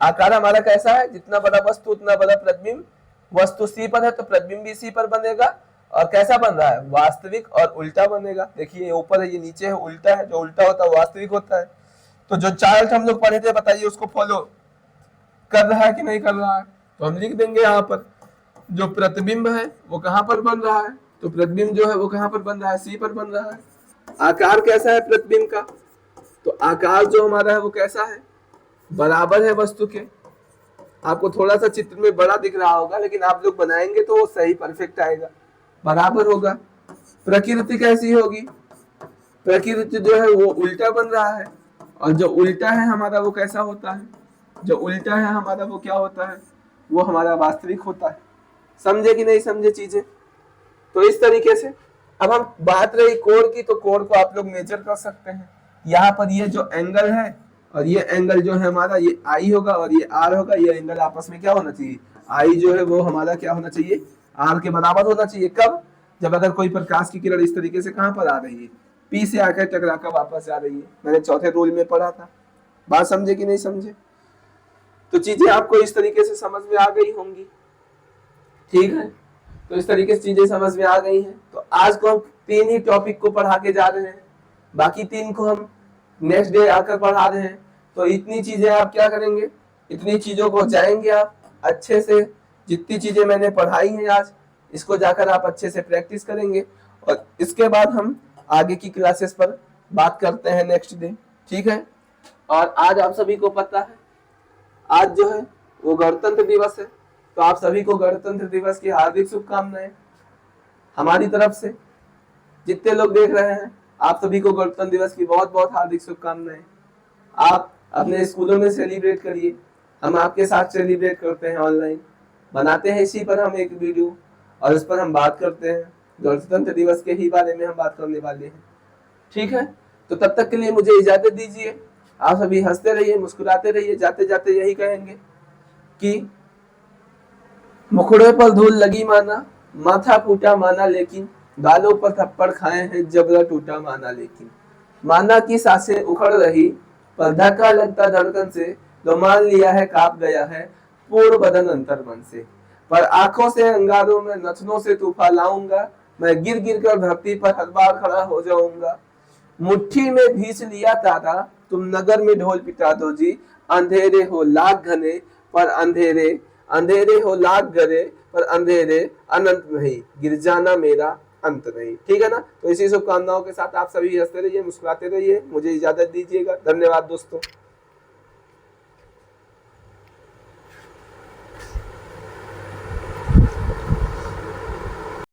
आकार हमारा कैसा है, जितना बड़ा वस्तु उतना बड़ा प्रतिबिंब। वस्तु सी पर है तो प्रतिबिंब भी सी पर बनेगा, और कैसा बन रहा है, वास्तविक और उल्टा बनेगा। देखिए ये ऊपर है, ये नीचे है, उल्टा है, जो उल्टा होता है वास्तविक होता है। तो जो चार्ट हम लोग पढ़े थे, बताइए उसको फॉलो कर रहा है कि नहीं कर रहा है। तो हम लिख देंगे यहाँ पर, जो प्रतिबिंब है वो कहाँ पर बन रहा है, तो प्रतिबिंब जो है वो कहाँ पर बन रहा है, सी पर बन रहा है। आकार कैसा है प्रतिबिंब का, तो आकार जो हमारा है वो कैसा है, बराबर है वस्तु के। आपको थोड़ा सा चित्र में बड़ा दिख रहा होगा, लेकिन आप लोग बनाएंगे तो वो सही परफेक्ट आएगा, बराबर होगा। प्रकृति कैसी होगी, प्रकृति जो है वो उल्टा बन रहा है, और जो उल्टा है हमारा वो कैसा होता है, जो उल्टा है हमारा वो क्या होता है, वो हमारा वास्तविक होता है। समझे कि नहीं समझे चीजें। तो इस तरीके से अब हम बात रही कोण की, तो कोण को आप लोग मेजर कर सकते हैं। यहाँ पर ये जो एंगल है और ये एंगल जो है हमारा, ये आई होगा और ये आर होगा। ये एंगल आपस में क्या होना चाहिए, आई जो है वो हमारा क्या होना चाहिए, आर के बराबर होना चाहिए। कब, जब अगर कोई प्रकाश की किरण इस तरीके से कहां पर आ रही है, पी से आकर टकरा कर वापस आ रही है। मैंने चौथे रूल में पढ़ा था, बात समझे कि नहीं समझे। तो चीजें आपको इस तरीके से समझ में आ गई होंगी, ठीक है। तो इस तरीके से चीजें समझ में आ गई हैं। तो आज को हम 3 ही टॉपिक को पढ़ा के जा रहे हैं, बाकी 3 को हम नेक्स्ट डे आकर पढ़ा रहे हैं। तो इतनी चीजें आप क्या करेंगे, इतनी चीजों को जाएंगे आप अच्छे से। जितनी चीजें मैंने पढ़ाई हैं आज, इसको जाकर आप अच्छे से प्रैक्टिस करेंगे, और इसके बाद हम आगे की क्लासेस पर बात करते हैं नेक्स्ट डे, ठीक है। और आज आप सभी को पता है, आज जो है वो गणतंत्र दिवस है। तो आप सभी को गणतंत्र दिवस की हार्दिक शुभकामनाएं हमारी तरफ से। जितने लोग देख रहे हैं, आप सभी को गणतंत्र दिवस की बहुत बहुत हार्दिक शुभकामनाएं। आप अपने स्कूलों में सेलिब्रेट करिए, हम आपके साथ सेलिब्रेट करते हैं, ऑनलाइन बनाते हैं इसी पर हम एक वीडियो और इस पर हम बात करते हैं। गणतंत्र दिवस के ही बारे में हम बात करने वाले हैं, ठीक है। तो तब तक के लिए मुझे इजाजत दीजिए। आप सभी हंसते रहिए, मुस्कुराते रहिए। जाते जाते यही कहेंगे कि मुखड़े पर धूल लगी माना, माथा फूटा माना लेकिन, गालों पर थप्पड़ खाए हैं जबड़ा टूटा माना लेकिन। माना की सांसें उखड़ रही पर धक्का लगता धड़कन से, तो मान लिया है कांप गया है पूर्ण बदन अंतर मन से। पर आंखों से अंगारों में नथनों से तूफान लाऊंगा, मैं गिर गिर कर धरती पर हर बार खड़ा हो जाऊंगा। मुट्ठी में भींच लिया तारा, तुम नगर में ढोल पिटा दो जी। अंधेरे हो लाख घने पर अंधेरे, अंधेरे हो लाख घने पर अंधेरे अनंत नहीं, गिर जाना मेरा अंत नहीं। ठीक है ना। तो इसी शुभकामनाओं के साथ आप सभी हंसते रहिए, मुस्कुराते रहिए। मुझे इजाजत दीजिएगा। धन्यवाद दोस्तों।